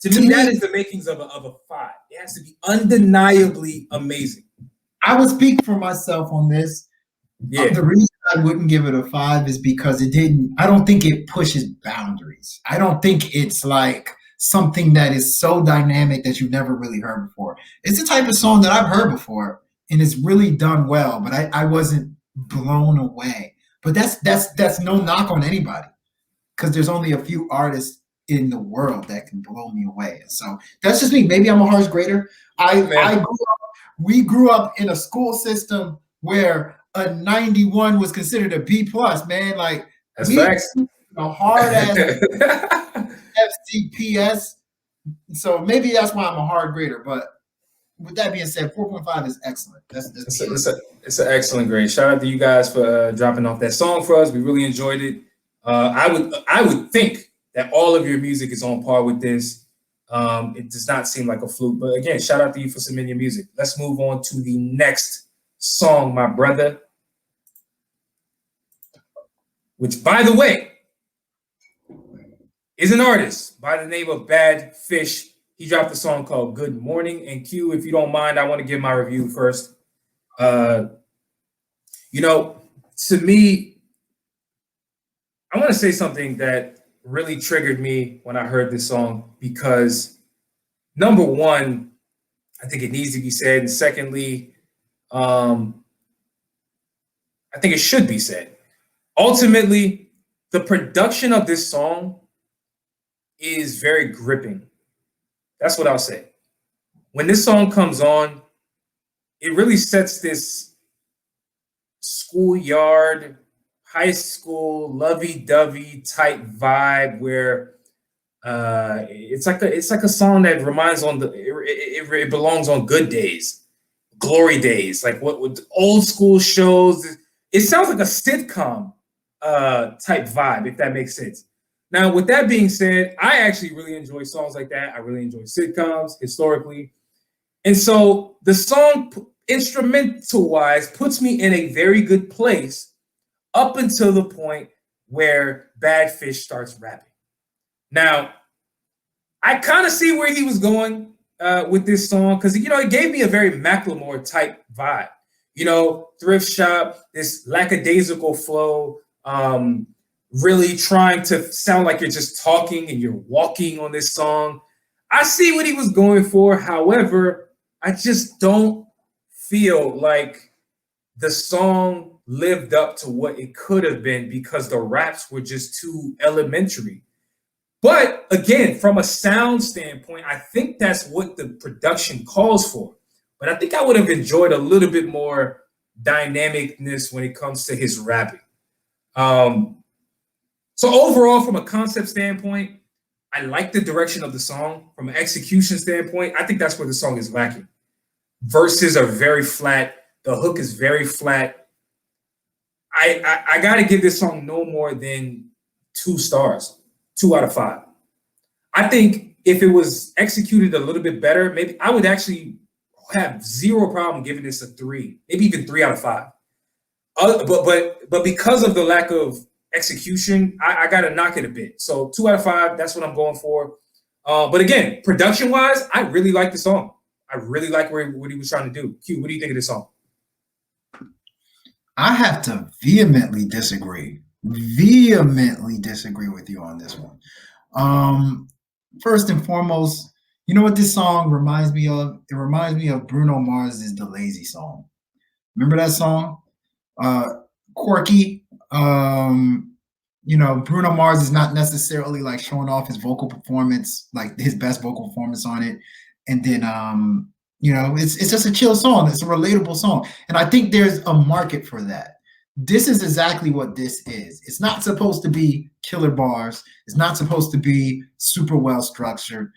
To me, that is the makings of a 5. It has to be undeniably amazing. I would speak for myself on this. Yeah. The reason I wouldn't give it a 5 is because I don't think it pushes boundaries. I don't think it's like something that is so dynamic that you've never really heard before. It's the type of song that I've heard before, and it's really done well, but I wasn't blown away. But that's no knock on anybody, because there's only a few artists in the world that can blow me away. So that's just me. Maybe I'm a harsh grader. We grew up in a school system where a 91 was considered a B+, man. Like, that's facts. A hard ass FCPS. So maybe that's why I'm a hard grader. But with that being said, 4.5 is excellent. It's an excellent grade. Shout out to you guys for dropping off that song for us. We really enjoyed it. I would think that all of your music is on par with this. It does not seem like a fluke. But again, shout out to you for submitting your music. Let's move on to the next song, my brother. Which, by the way, is an artist by the name of BADDFXSH. He dropped a song called Good Morning. And Q, if you don't mind, I want to give my review first. You know, to me, I want to say something that really triggered me when I heard this song because, number one, I think it needs to be said. And secondly, I think it should be said. Ultimately, the production of this song is very gripping. That's what I'll say. When this song comes on, it really sets this schoolyard, high school, lovey-dovey type vibe where it's like a song that reminds on it belongs on good days, glory days, like what with old school shows. It sounds like a sitcom type vibe, if that makes sense. Now, with that being said, I actually really enjoy songs like that. I really enjoy sitcoms historically. And so the song, instrumental-wise, puts me in a very good place up until the point where BADDFXSH starts rapping. Now, I kind of see where he was going with this song because, you know, it gave me a very Macklemore type vibe. You know, thrift shop, this lackadaisical flow, really trying to sound like you're just talking and you're walking on this song. I see what he was going for. However, I just don't feel like the song lived up to what it could have been because the raps were just too elementary. But again, from a sound standpoint, I think that's what the production calls for. But I think I would have enjoyed a little bit more dynamicness when it comes to his rapping. So overall, from a concept standpoint, I like the direction of the song. From an execution standpoint, I think that's where the song is lacking. Verses are very flat. The hook is very flat. I got to give this song no more than 2 stars, 2 out of 5. I think if it was executed a little bit better, maybe I would actually have 0 problem giving this a 3, maybe even 3 out of 5. But because of the lack of execution, I got to knock it a bit. So 2 out of 5, that's what I'm going for. But again, production-wise, I really like the song. I really like what he was trying to do. Q, what do you think of this song? I have to vehemently disagree with you on this one. First and foremost, you know what this song reminds me of? It reminds me of Bruno Mars's The Lazy Song. Remember that song? Quirky. You know, Bruno Mars is not necessarily like showing off his vocal performance, like his best vocal performance on it. And then, you know, it's just a chill song. It's a relatable song. And I think there's a market for that. This is exactly what this is. It's not supposed to be killer bars. It's not supposed to be super well structured.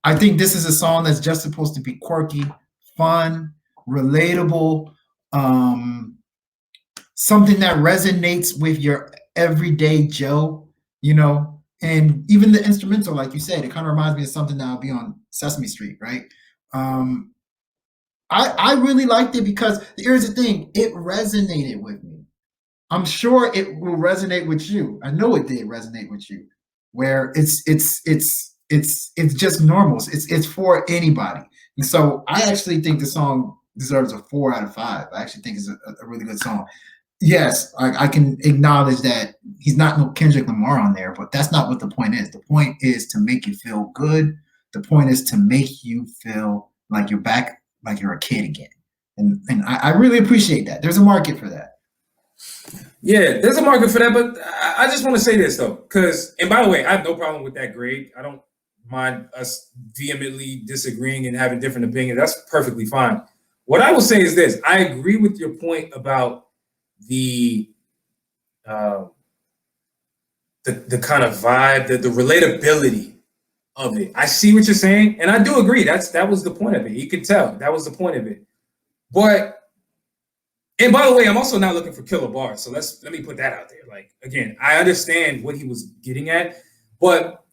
I think this is a song that's just supposed to be quirky, fun, relatable, something that resonates with your everyday Joe, you know. And even the instrumental, like you said, it kind of reminds me of something that will be on Sesame Street, right? I really liked it because here's the thing, it resonated with me. I'm sure it will resonate with you. I know it did resonate with you, where it's just normal. It's for anybody. And so I actually think the song deserves a 4 out of 5. I actually think it's a really good song. Yes, I can acknowledge that he's not no Kendrick Lamar on there, but that's not what the point is. The point is to make you feel good. The point is to make you feel like you're back, like you're a kid again. And I really appreciate that. There's a market for that. Yeah, there's a market for that, but I just want to say this though, because, and by the way, I have no problem with that grade. I don't mind us vehemently disagreeing and having different opinions. That's perfectly fine. What I will say is this: I agree with your point about the kind of vibe, the relatability of it. I see what you're saying, and I do agree. That was the point of it. You could tell that was the point of it. But, and by the way, I'm also not looking for killer bars. So let me put that out there. Like, again, I understand what he was getting at, but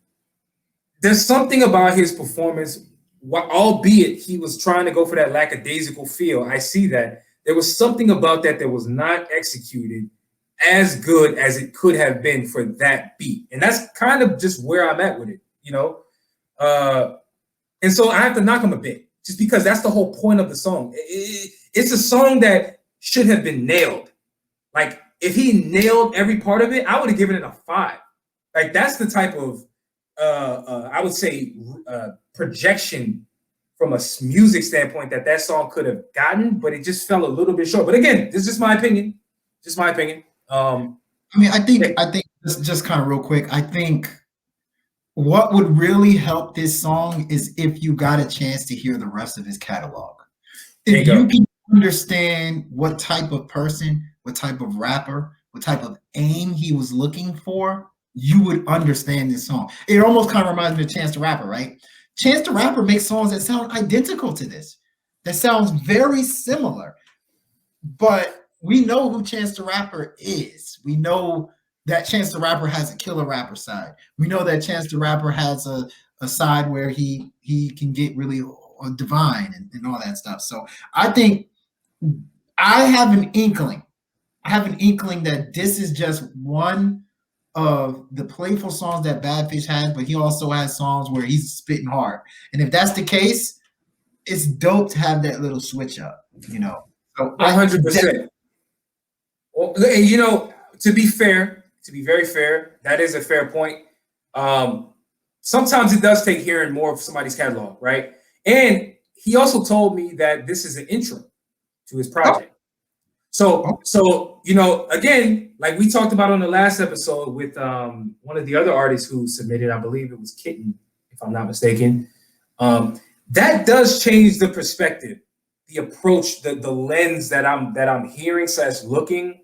there's something about his performance, albeit he was trying to go for that lackadaisical feel. I see that. There was something about that was not executed as good as it could have been for that beat. And that's kind of just where I'm at with it, you know? And so I have to knock him a bit, just because that's the whole point of the song. It's a song that should have been nailed. Like, if he nailed every part of it, I would have given it a 5. Like, that's the type of, I would say, projection from a music standpoint that song could have gotten, but it just fell a little bit short. But again, this is just my opinion. Just my opinion. I mean, I think just kind of real quick, I think what would really help this song is if you got a chance to hear the rest of his catalog. If you can understand what type of person, what type of rapper, what type of aim he was looking for, you would understand this song. It almost kind of reminds me of Chance the Rapper, right? Chance the Rapper makes songs that sound identical to this, that sounds very similar. But we know who Chance the Rapper is. We know that Chance the Rapper has a killer rapper side. We know that Chance the Rapper has a side where he can get really divine and all that stuff. So I think I have an inkling. That this is just one of the playful songs that BADDFXSH has, but he also has songs where he's spitting hard. And if that's the case, it's dope to have that little switch up, you know. So 100%. Well, you know, to be very fair, that is a fair point. Sometimes it does take hearing more of somebody's catalog, right? And he also told me that this is an intro to his project. So you know, again, like we talked about on the last episode with one of the other artists who submitted, I believe it was Kitten, if I'm not mistaken. That does change the perspective, the approach, the lens that I'm hearing / looking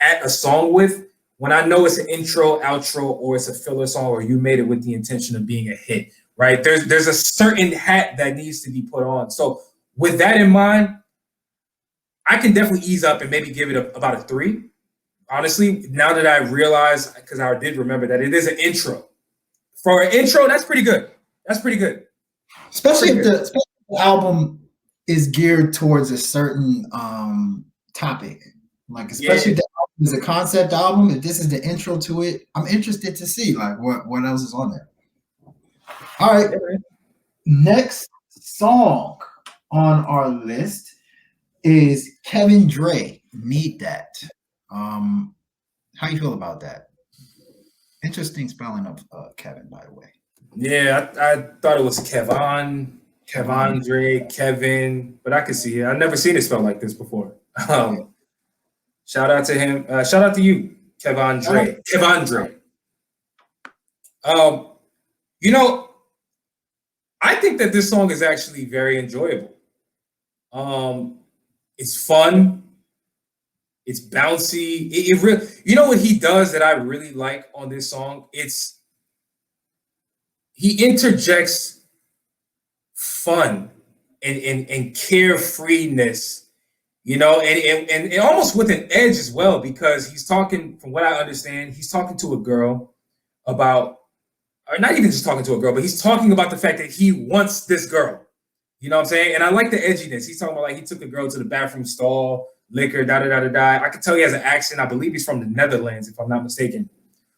at a song with, when I know it's an intro, outro, or it's a filler song, or you made it with the intention of being a hit, right? There's a certain hat that needs to be put on. So with that in mind, I can definitely ease up and maybe give it about a 3. Honestly, now that I realize, because I did remember that it is an intro. For an intro, that's pretty good. That's pretty good. Especially if the album is geared towards a certain topic. Like, especially if the album is a concept album, if this is the intro to it, I'm interested to see like what else is on there. All right. Next song on our list is Kevin Dre, Need That. How you feel about that? Interesting spelling of Kevin, by the way. Yeah, I thought it was Kevan, Dre, Kevin, but I could see it. I've never seen it spelled like this before. Shout out to him. Shout out to you, Kevan Dre. You know, I think that this song is actually very enjoyable. It's fun. It's bouncy. It really, you know what he does that I really like on this song? He interjects fun and carefreeness, you know, and almost with an edge as well, because he's talking, from what I understand, he's talking to a girl about, or not even just talking to a girl, but he's talking about the fact that he wants this girl. You know what I'm saying? And I like the edginess. He's talking about like he took a girl to the bathroom stall, liquor, da-da-da-da-da. I can tell he has an accent. I believe he's from the Netherlands, if I'm not mistaken.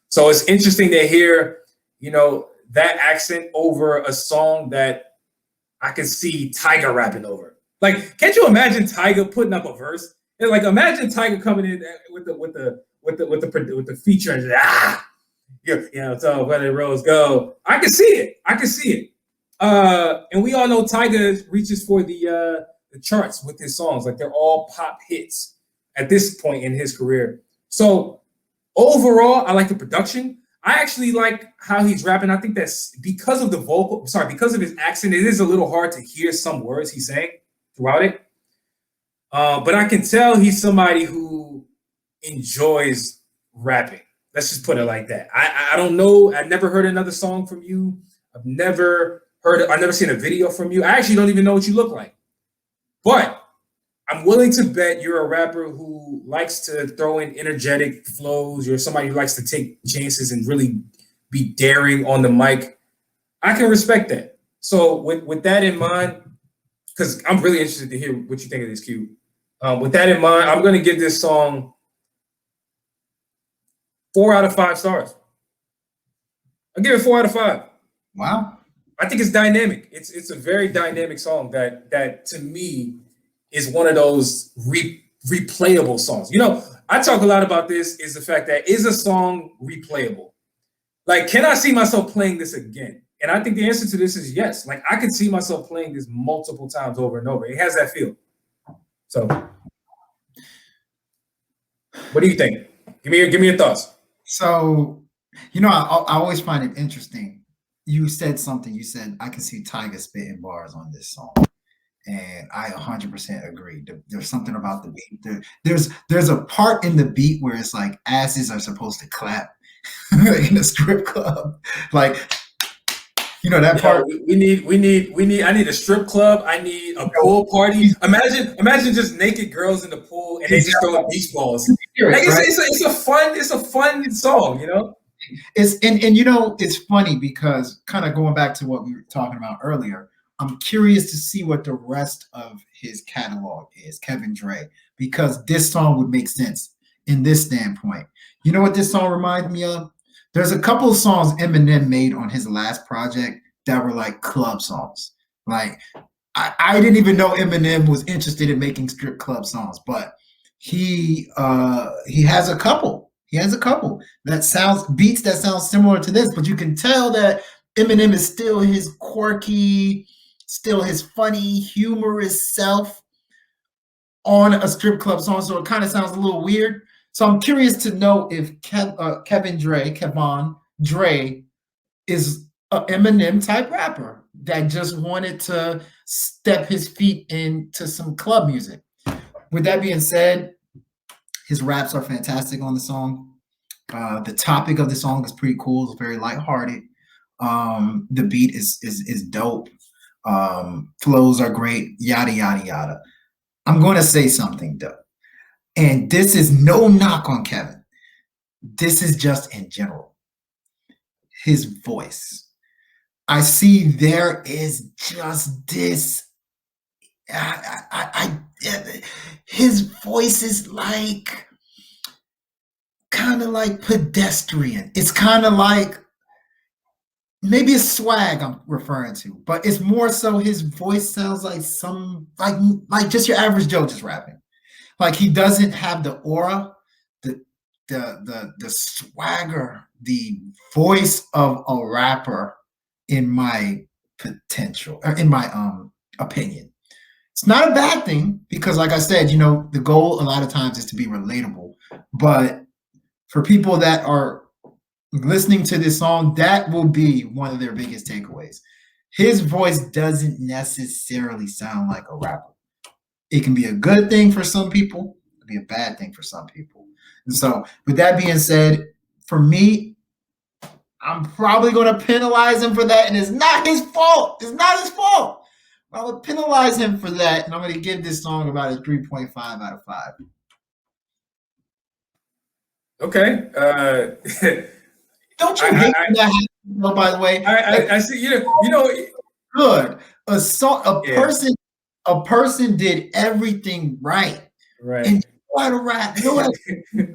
So it's interesting to hear, you know, that accent over a song that I can see Tyga rapping over. Like, can't you imagine Tyga putting up a verse? And like, imagine Tyga coming in with the feature and you know, so where the roads go. I can see it. And we all know Tyga reaches for the charts with his songs. Like, they're all pop hits at this point in his career. So overall, I like the production. I actually like how he's rapping. I think that's because of because of his accent, it is a little hard to hear some words he's saying throughout it. But I can tell he's somebody who enjoys rapping. Let's just put it like that. I don't know. I've never heard another song from you. I've never seen a video from you. I actually don't even know what you look like. But I'm willing to bet you're a rapper who likes to throw in energetic flows. You're somebody who likes to take chances and really be daring on the mic. I can respect that. So with that in mind, because I'm really interested to hear what you think of this, Q. With that in mind, I'm going to give this song 4 out of 5 stars. I'll give it 4 out of 5. Wow. I think it's dynamic. It's a very dynamic song that to me is one of those replayable songs. You know, I talk a lot about this, is the fact that is a song replayable? Like, can I see myself playing this again? And I think the answer to this is yes. Like, I can see myself playing this multiple times over and over. It has that feel. So, what do you think? Give me your thoughts. So, you know, I always find it interesting. You said something. You said, I can see Tyga spitting bars on this song. And I 100% agree. There's something about the beat. There's a part in the beat where it's like asses are supposed to clap in a strip club. Like, you know, that part. I need a strip club. I need a pool party. Imagine just naked girls in the pool and they just throwing beach balls. Like, it's a fun song, you know? And you know, it's funny because kind of going back to what we were talking about earlier, I'm curious to see what the rest of his catalog is, Kevin Dre, because this song would make sense in this standpoint. You know what this song reminds me of? There's a couple of songs Eminem made on his last project that were like club songs. Like, I didn't even know Eminem was interested in making strip club songs, but he has a couple. He has a couple beats that sound similar to this, but you can tell that Eminem is still his quirky, still his funny, humorous self on a strip club song. So it kind of sounds a little weird. So I'm curious to know if Kevan Dre is an Eminem type rapper that just wanted to step his feet into some club music. With that being said, his raps are fantastic on the song. The topic of the song is pretty cool. It's very lighthearted. The beat is dope. Flows are great. Yada yada yada. I'm going to say something though, and this is no knock on Kevin. This is just in general. His voice. I see there is just this. His voice is like kind of like pedestrian. It's kind of like maybe a swag I'm referring to, but it's more so his voice sounds like some like just your average Joe just rapping. Like, he doesn't have the aura, the swagger, the voice of a rapper in my opinion. It's not a bad thing because, like I said, you know, the goal a lot of times is to be relatable. But for people that are listening to this song, that will be one of their biggest takeaways. His voice doesn't necessarily sound like a rapper. It can be a good thing for some people. It can be a bad thing for some people. And so, with that being said, for me, I'm probably going to penalize him for that, and it's not his fault. It's not his fault. I'm going to penalize him for that, and I'm going to give this song about a 3.5 out of 5. Okay. Don't you hate that? By the way, I see. You know, good. A person did everything right. Right. And know how to rap, know how to make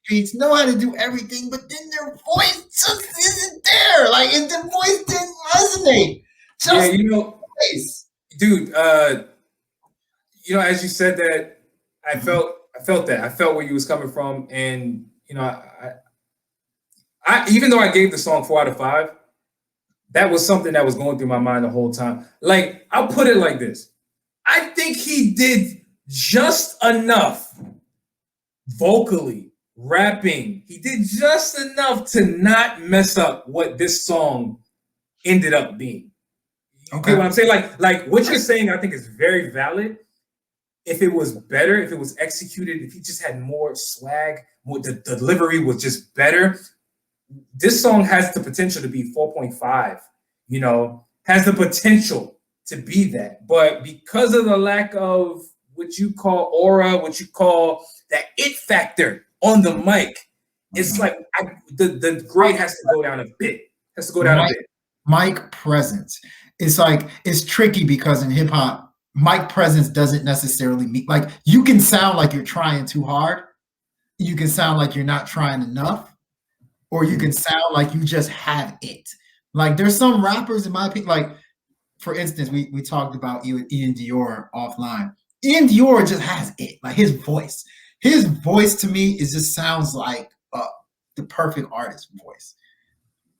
beats, know how to do everything, but then their voice just isn't there. Like, if the voice didn't resonate. Yeah, you know, dude. You know, as you said that, I felt that. I felt where you was coming from, and you know, I even though I gave the song 4 out of 5, that was something that was going through my mind the whole time. Like, I'll put it like this. I think he did just enough vocally, rapping. He did just enough to not mess up what this song ended up being. Okay, what I'm saying? Like what you're saying, I think is very valid. If it was better, if it was executed, if he just had more swag, the delivery was just better. This song has the potential to be 4.5, you know, has the potential to be that. But because of the lack of what you call aura, what you call that it factor on the mic, it's like the grade has to go down a bit. Has to go down a bit. Mic presence. It's like, it's tricky because in hip hop, mic presence doesn't necessarily mean, like, you can sound like you're trying too hard. You can sound like you're not trying enough. or you can sound like you just have it. Like there's some rappers, in my opinion, like for instance, we talked about Ian Dior offline. Ian Dior just has it, like his voice. His voice to me is just sounds like the perfect artist voice.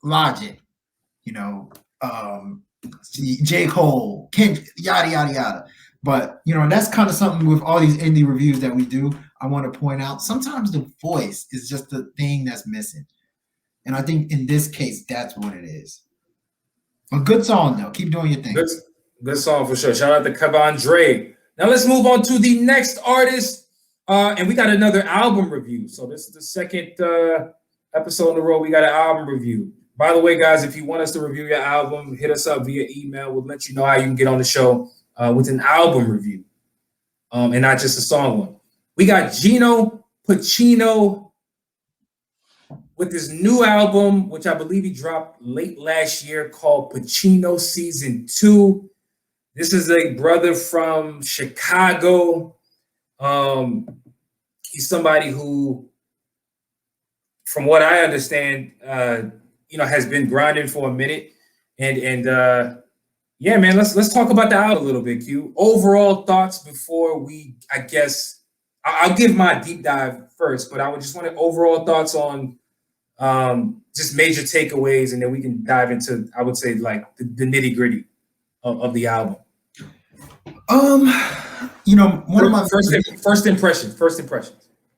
Logic, you know, J. Cole, Kendrick, yada yada yada. But you know, that's kind of something with all these indie reviews that we do. I want to point out sometimes the voice is just the thing that's missing, and I think in this case that's what it is. A good song though. Keep doing your thing. Good song for sure. Shout out to Kevan. Now let's move on to the next artist, and we got another album review. So this is the second episode in a row we got an album review. By the way, guys, if you want us to review your album, hit us up via email. We'll let you know how you can get on the show with an album review, and not just a song one. We got Geno Pacino with his new album, which I believe he dropped late last year, called Pacino Season 2. This is a brother from Chicago. He's somebody who, from what I understand, has been grinding for a minute. And yeah, man, let's talk about the album a little bit, Q. Overall thoughts before we, I guess, I'll give my deep dive first, but I would just want overall thoughts on just major takeaways, and then we can dive into, I would say, like the nitty gritty of the album. One of my first impressions.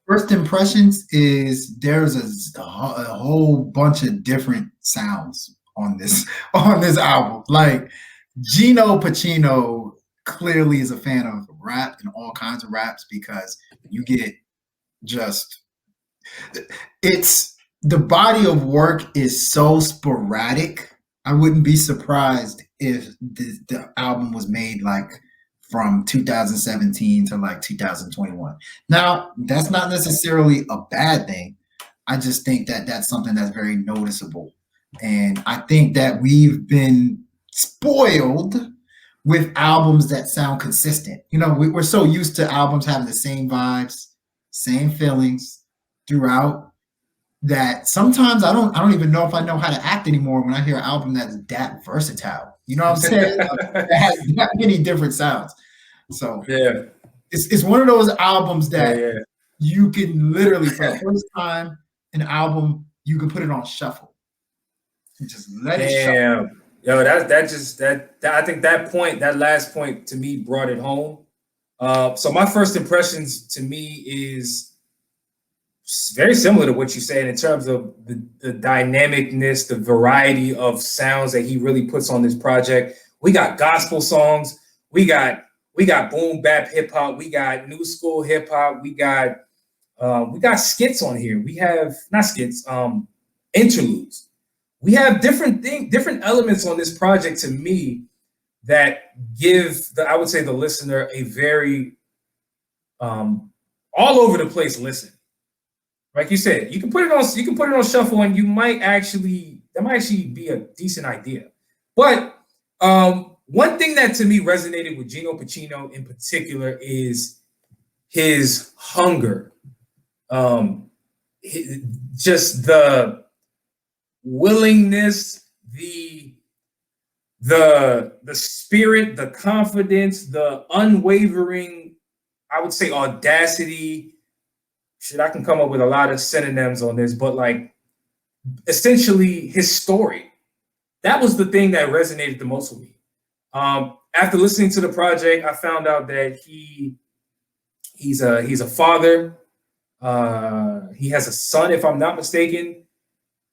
First impressions is there's a whole bunch of different sounds on this album. Like Geno Pacino clearly is a fan of rap and all kinds of raps, because you get it's the body of work is so sporadic. I wouldn't be surprised if the album was made like from 2017 to like 2021. Now, that's not necessarily a bad thing. I just think that that's something that's very noticeable. And I think that we've been spoiled with albums that sound consistent. You know, we're so used to albums having the same vibes, same feelings throughout, that sometimes I don't even know if I know how to act anymore when I hear an album that's that versatile. You know what I'm saying? It has that many different sounds. So yeah, it's one of those albums that you can literally, for the first time, an album, you can put it on shuffle. You just let it shuffle. Yo, I think that last point to me brought it home. So my first impressions to me is very similar to what you said in terms of the dynamicness, the variety of sounds that he really puts on this project. We got gospel songs, we got boom bap hip hop, we got new school hip hop, we got skits on here. We have not skits, interludes. We have different elements on this project to me that give I would say the listener a very all over the place listen. Like you said, you can put it on shuffle, and that might actually be a decent idea. But one thing that to me resonated with Geno Pacino in particular is his hunger, just the willingness, the spirit, the confidence, the unwavering, I would say, audacity. Shit, I can come up with a lot of synonyms on this, but like essentially his story. That was the thing that resonated the most with me. After listening to the project, I found out that he's a father. He has a son, if I'm not mistaken.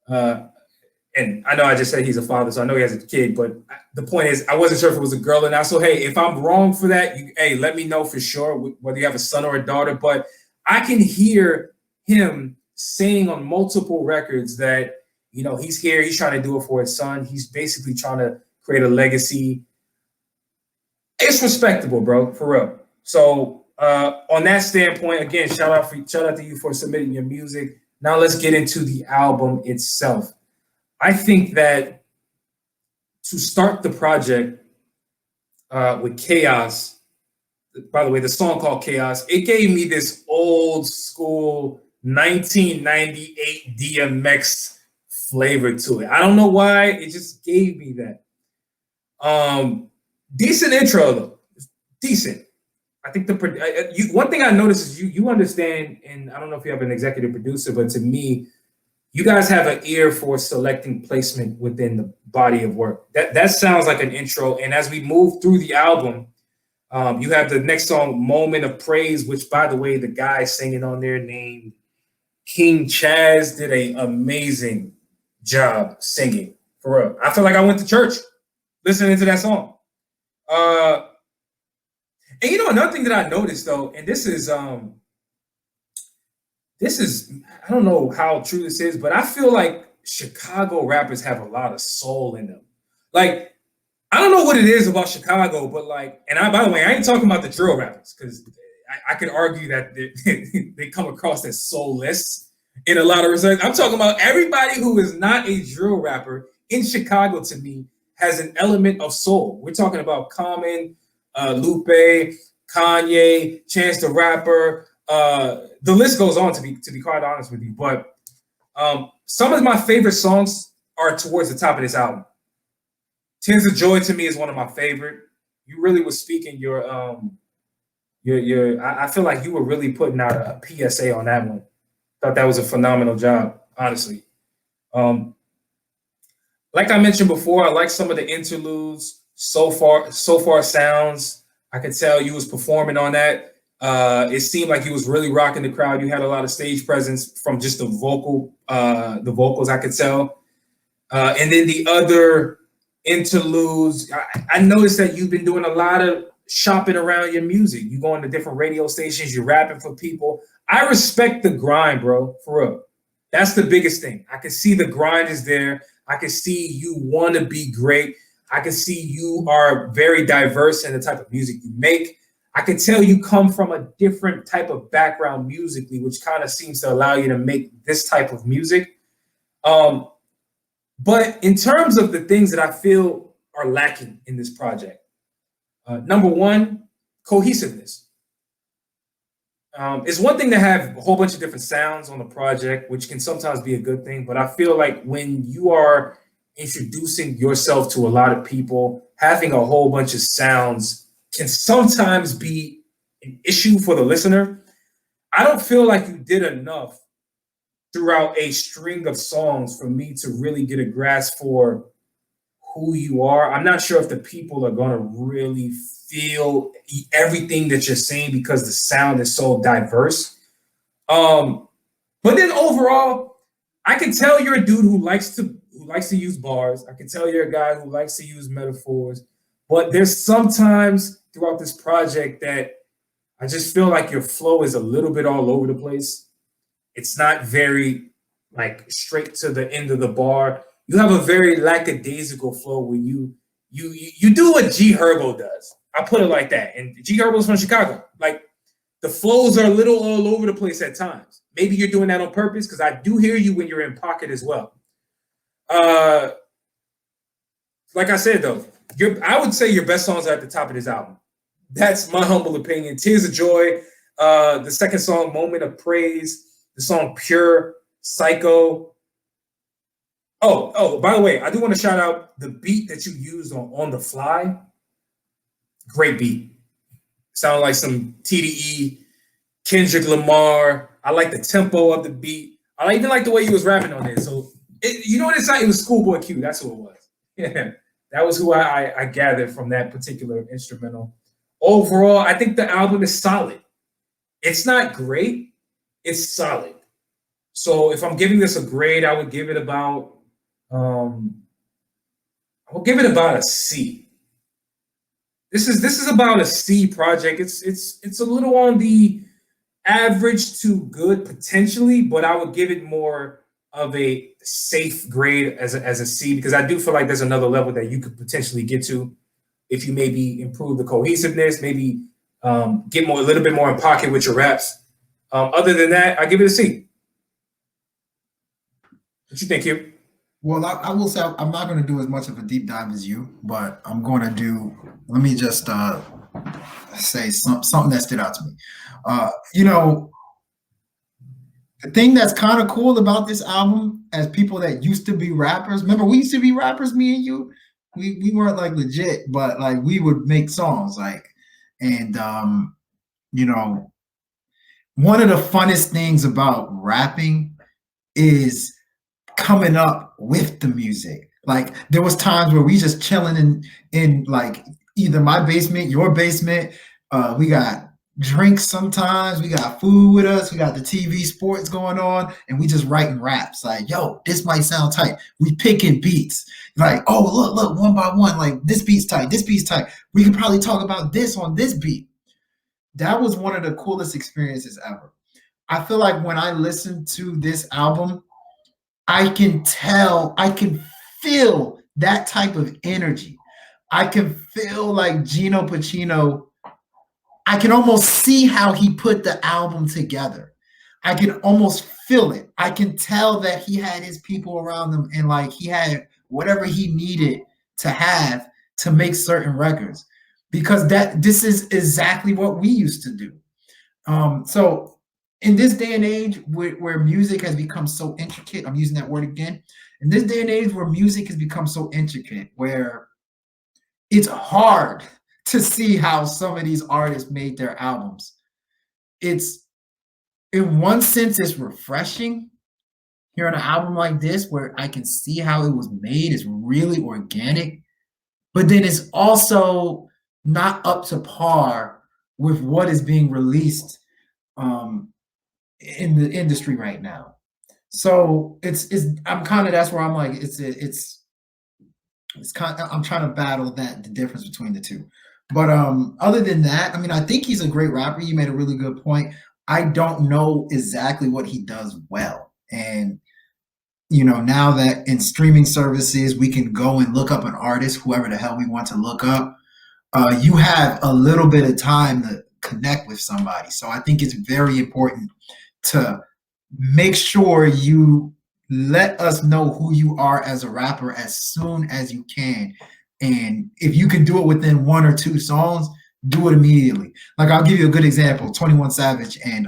And I know I just said he's a father, so I know he has a kid, but the point is I wasn't sure if it was a girl or not. So, hey, if I'm wrong for that, let me know for sure, whether you have a son or a daughter. But I can hear him saying on multiple records that, you know, he's here, he's trying to do it for his son. He's basically trying to create a legacy. It's respectable, bro, for real. So on that standpoint, again, shout out to you for submitting your music. Now let's get into the album itself. I think that to start the project with Chaos, by the way, the song called Chaos, it gave me this old school 1998 DMX flavor to it. I don't know why, it just gave me that. Decent intro though, decent. I think one thing I noticed is you understand, and I don't know if you have an executive producer, but to me, you guys have an ear for selecting placement within the body of work. That sounds like an intro. And as we move through the album, you have the next song, Moment of Praise, which, by the way, the guy singing on there named King Chaz did an amazing job singing. For real. I feel like I went to church listening to that song. And you know, another thing that I noticed though, and this is I don't know how true this is, but I feel like Chicago rappers have a lot of soul in them. Like, I don't know what it is about Chicago, but like, and by the way, I ain't talking about the drill rappers, because I could argue that they come across as soulless in a lot of respects. I'm talking about everybody who is not a drill rapper in Chicago, to me, has an element of soul. We're talking about Common, Lupe, Kanye, Chance the Rapper. The list goes on, to be quite honest with you. But some of my favorite songs are towards the top of this album. Tears of Joy to me is one of my favorite. You really was speaking your I feel like you were really putting out a PSA on that one. Thought that was a phenomenal job, honestly. Like I mentioned before, I like some of the interludes. So far sounds. I could tell you was performing on that. It seemed like you was really rocking the crowd. You had a lot of stage presence from just the vocals, I could tell. And then the other interludes, I noticed that you've been doing a lot of shopping around your music. You going to different radio stations, you're rapping for people. I respect the grind, bro, for real. That's the biggest thing. I can see the grind is there. I can see you want to be great. I can see you are very diverse in the type of music you make. I can tell you come from a different type of background musically, which kind of seems to allow you to make this type of music. But in terms of the things that I feel are lacking in this project, number one, cohesiveness. It's one thing to have a whole bunch of different sounds on the project, which can sometimes be a good thing. But I feel like when you are introducing yourself to a lot of people, having a whole bunch of sounds can sometimes be an issue for the listener. I don't feel like you did enough throughout a string of songs for me to really get a grasp for who you are. I'm not sure if the people are going to really feel everything that you're saying because the sound is so diverse. But then overall, I can tell you're a dude who likes to use bars. I can tell you're a guy who likes to use metaphors. But there's sometimes throughout this project that I just feel like your flow is a little bit all over the place. It's not very like straight to the end of the bar. You have a very lackadaisical flow where you do what G.E.R does. I put it like that. And G.E.R from Chicago. Like, the flows are a little all over the place at times. Maybe you're doing that on purpose, because I do hear you when you're in pocket as well. Like I said, though, I would say your best songs are at the top of this album. That's my humble opinion. Tears of Joy, the second song, Moment of Praise, the song Pure, Psycho. Oh, by the way, I do want to shout out the beat that you used on The Fly. Great beat. Sound like some TDE, Kendrick Lamar. I like the tempo of the beat. I even like the way you was rapping on it. So, you know what it's like? It was Schoolboy Q. That's who it was. Yeah, that was who I gathered from that particular instrumental. Overall, I think the album is solid. It's not great. It's solid. So if I'm giving this a grade, I would give it about a C. This is about a C project. It's a little on the average to good potentially, but I would give it more of a safe grade as a C, because I do feel like there's another level that you could potentially get to if you maybe improve the cohesiveness, maybe get a little bit more in pocket with your raps. Other than that, I give it a C. What you think, Hugh? Well, I will say I'm not going to do as much of a deep dive as you, but I'm going to do. Let me just say something that stood out to me. The thing that's kind of cool about this album, as people that used to be rappers, remember we used to be rappers, me and you. We weren't like legit, but like we would make songs, like, and you know, one of the funnest things about rapping is coming up with the music. Like there was times where we just chilling in like either my basement, your basement. We got drinks sometimes, we got food with us, we got the TV sports going on, and we just writing raps like, yo, this might sound tight. We picking beats. Like, oh, look, one by one, like this beat's tight, this beat's tight. We could probably talk about this on this beat. That was one of the coolest experiences ever. I feel like when I listen to this album, I can tell, I can feel that type of energy. I can feel like Geno Pacino. I can almost see how he put the album together. I can almost feel it. I can tell that he had his people around him and like he had whatever he needed to have to make certain records, because this is exactly what we used to do. So in this day and age where music has become so intricate, I'm using that word again. In this day and age where music has become so intricate, where it's hard to see how some of these artists made their albums. It's, in one sense, it's refreshing hearing an album like this where I can see how it was made. It's really organic, but then it's also not up to par with what is being released in the industry right now. So it's I'm kind of, that's where I'm like it's kind of, I'm trying to battle the difference between the two. But other than that, I mean, I think he's a great rapper. You made a really good point. I don't know exactly what he does well. And you know, now that in streaming services we can go and look up an artist, whoever the hell we want to look up, you have a little bit of time to connect with somebody. So I think it's very important to make sure you let us know who you are as a rapper as soon as you can. And if you can do it within one or two songs, do it immediately. Like I'll give you a good example: 21 Savage and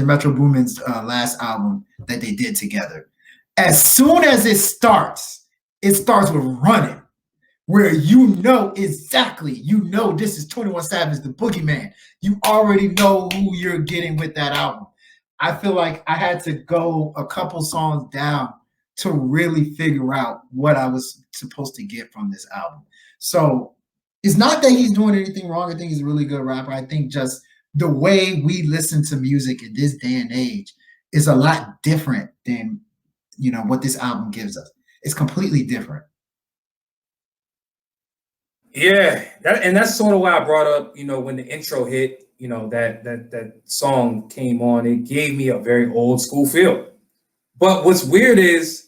Metro Boomin's last album that they did together. As soon as it starts with Running, where you know exactly, you know this is 21 Savage, the Boogeyman. You already know who you're getting with that album. I feel like I had to go a couple songs down to really figure out what I was supposed to get from this album. So it's not that he's doing anything wrong. I think he's a really good rapper. I think just the way we listen to music in this day and age is a lot different than, you know, what this album gives us. It's completely different. Yeah, and that's sort of why I brought up, you know, when the intro hit, you know, that song came on, it gave me a very old school feel. But what's weird is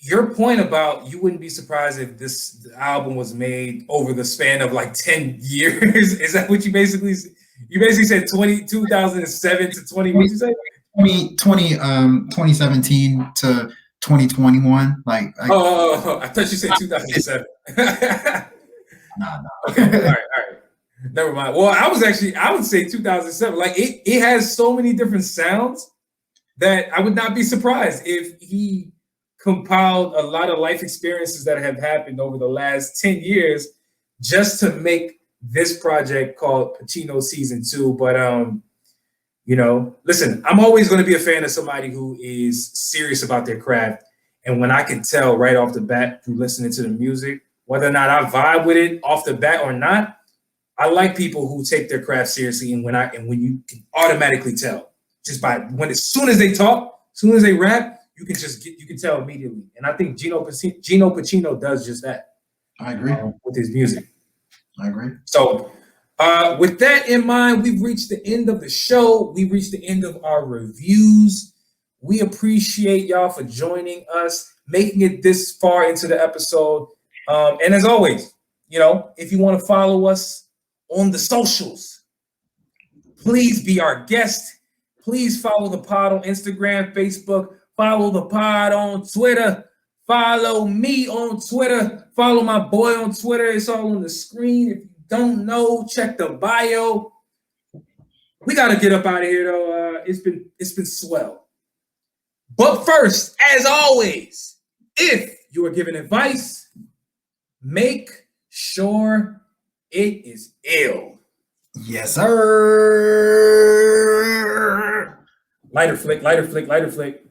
your point about you wouldn't be surprised if this album was made over the span of like 10 years. Is that what you basically said 2007 to 20, what did you say? 2017 to 2021. Like I thought you said 2007. Nah. Okay, all right. Never mind. Well, I would say 2007. Like it has so many different sounds that I would not be surprised if he compiled a lot of life experiences that have happened over the last 10 years just to make this project called Pacino Season 2. But you know, listen, I'm always going to be a fan of somebody who is serious about their craft. And when I can tell right off the bat through listening to the music, whether or not I vibe with it off the bat or not, I like people who take their craft seriously. And when you can automatically tell just by as soon as they talk, as soon as they rap, you can tell immediately. And I think Geno Pacino does just that. I agree with his music. I agree. So with that in mind, we've reached the end of the show. We've reached the end of our reviews. We appreciate y'all for joining us, making it this far into the episode. And as always, you know, if you want to follow us on the socials, please be our guest. Please follow the pod on Instagram, Facebook. Follow the pod on Twitter. Follow me on Twitter. Follow my boy on Twitter. It's all on the screen. If you don't know, check the bio. We gotta get up out of here though. It's been swell. But first, as always, if you are giving advice, make sure it is ill. Yes, sir. Lighter flick, lighter flick, lighter flick.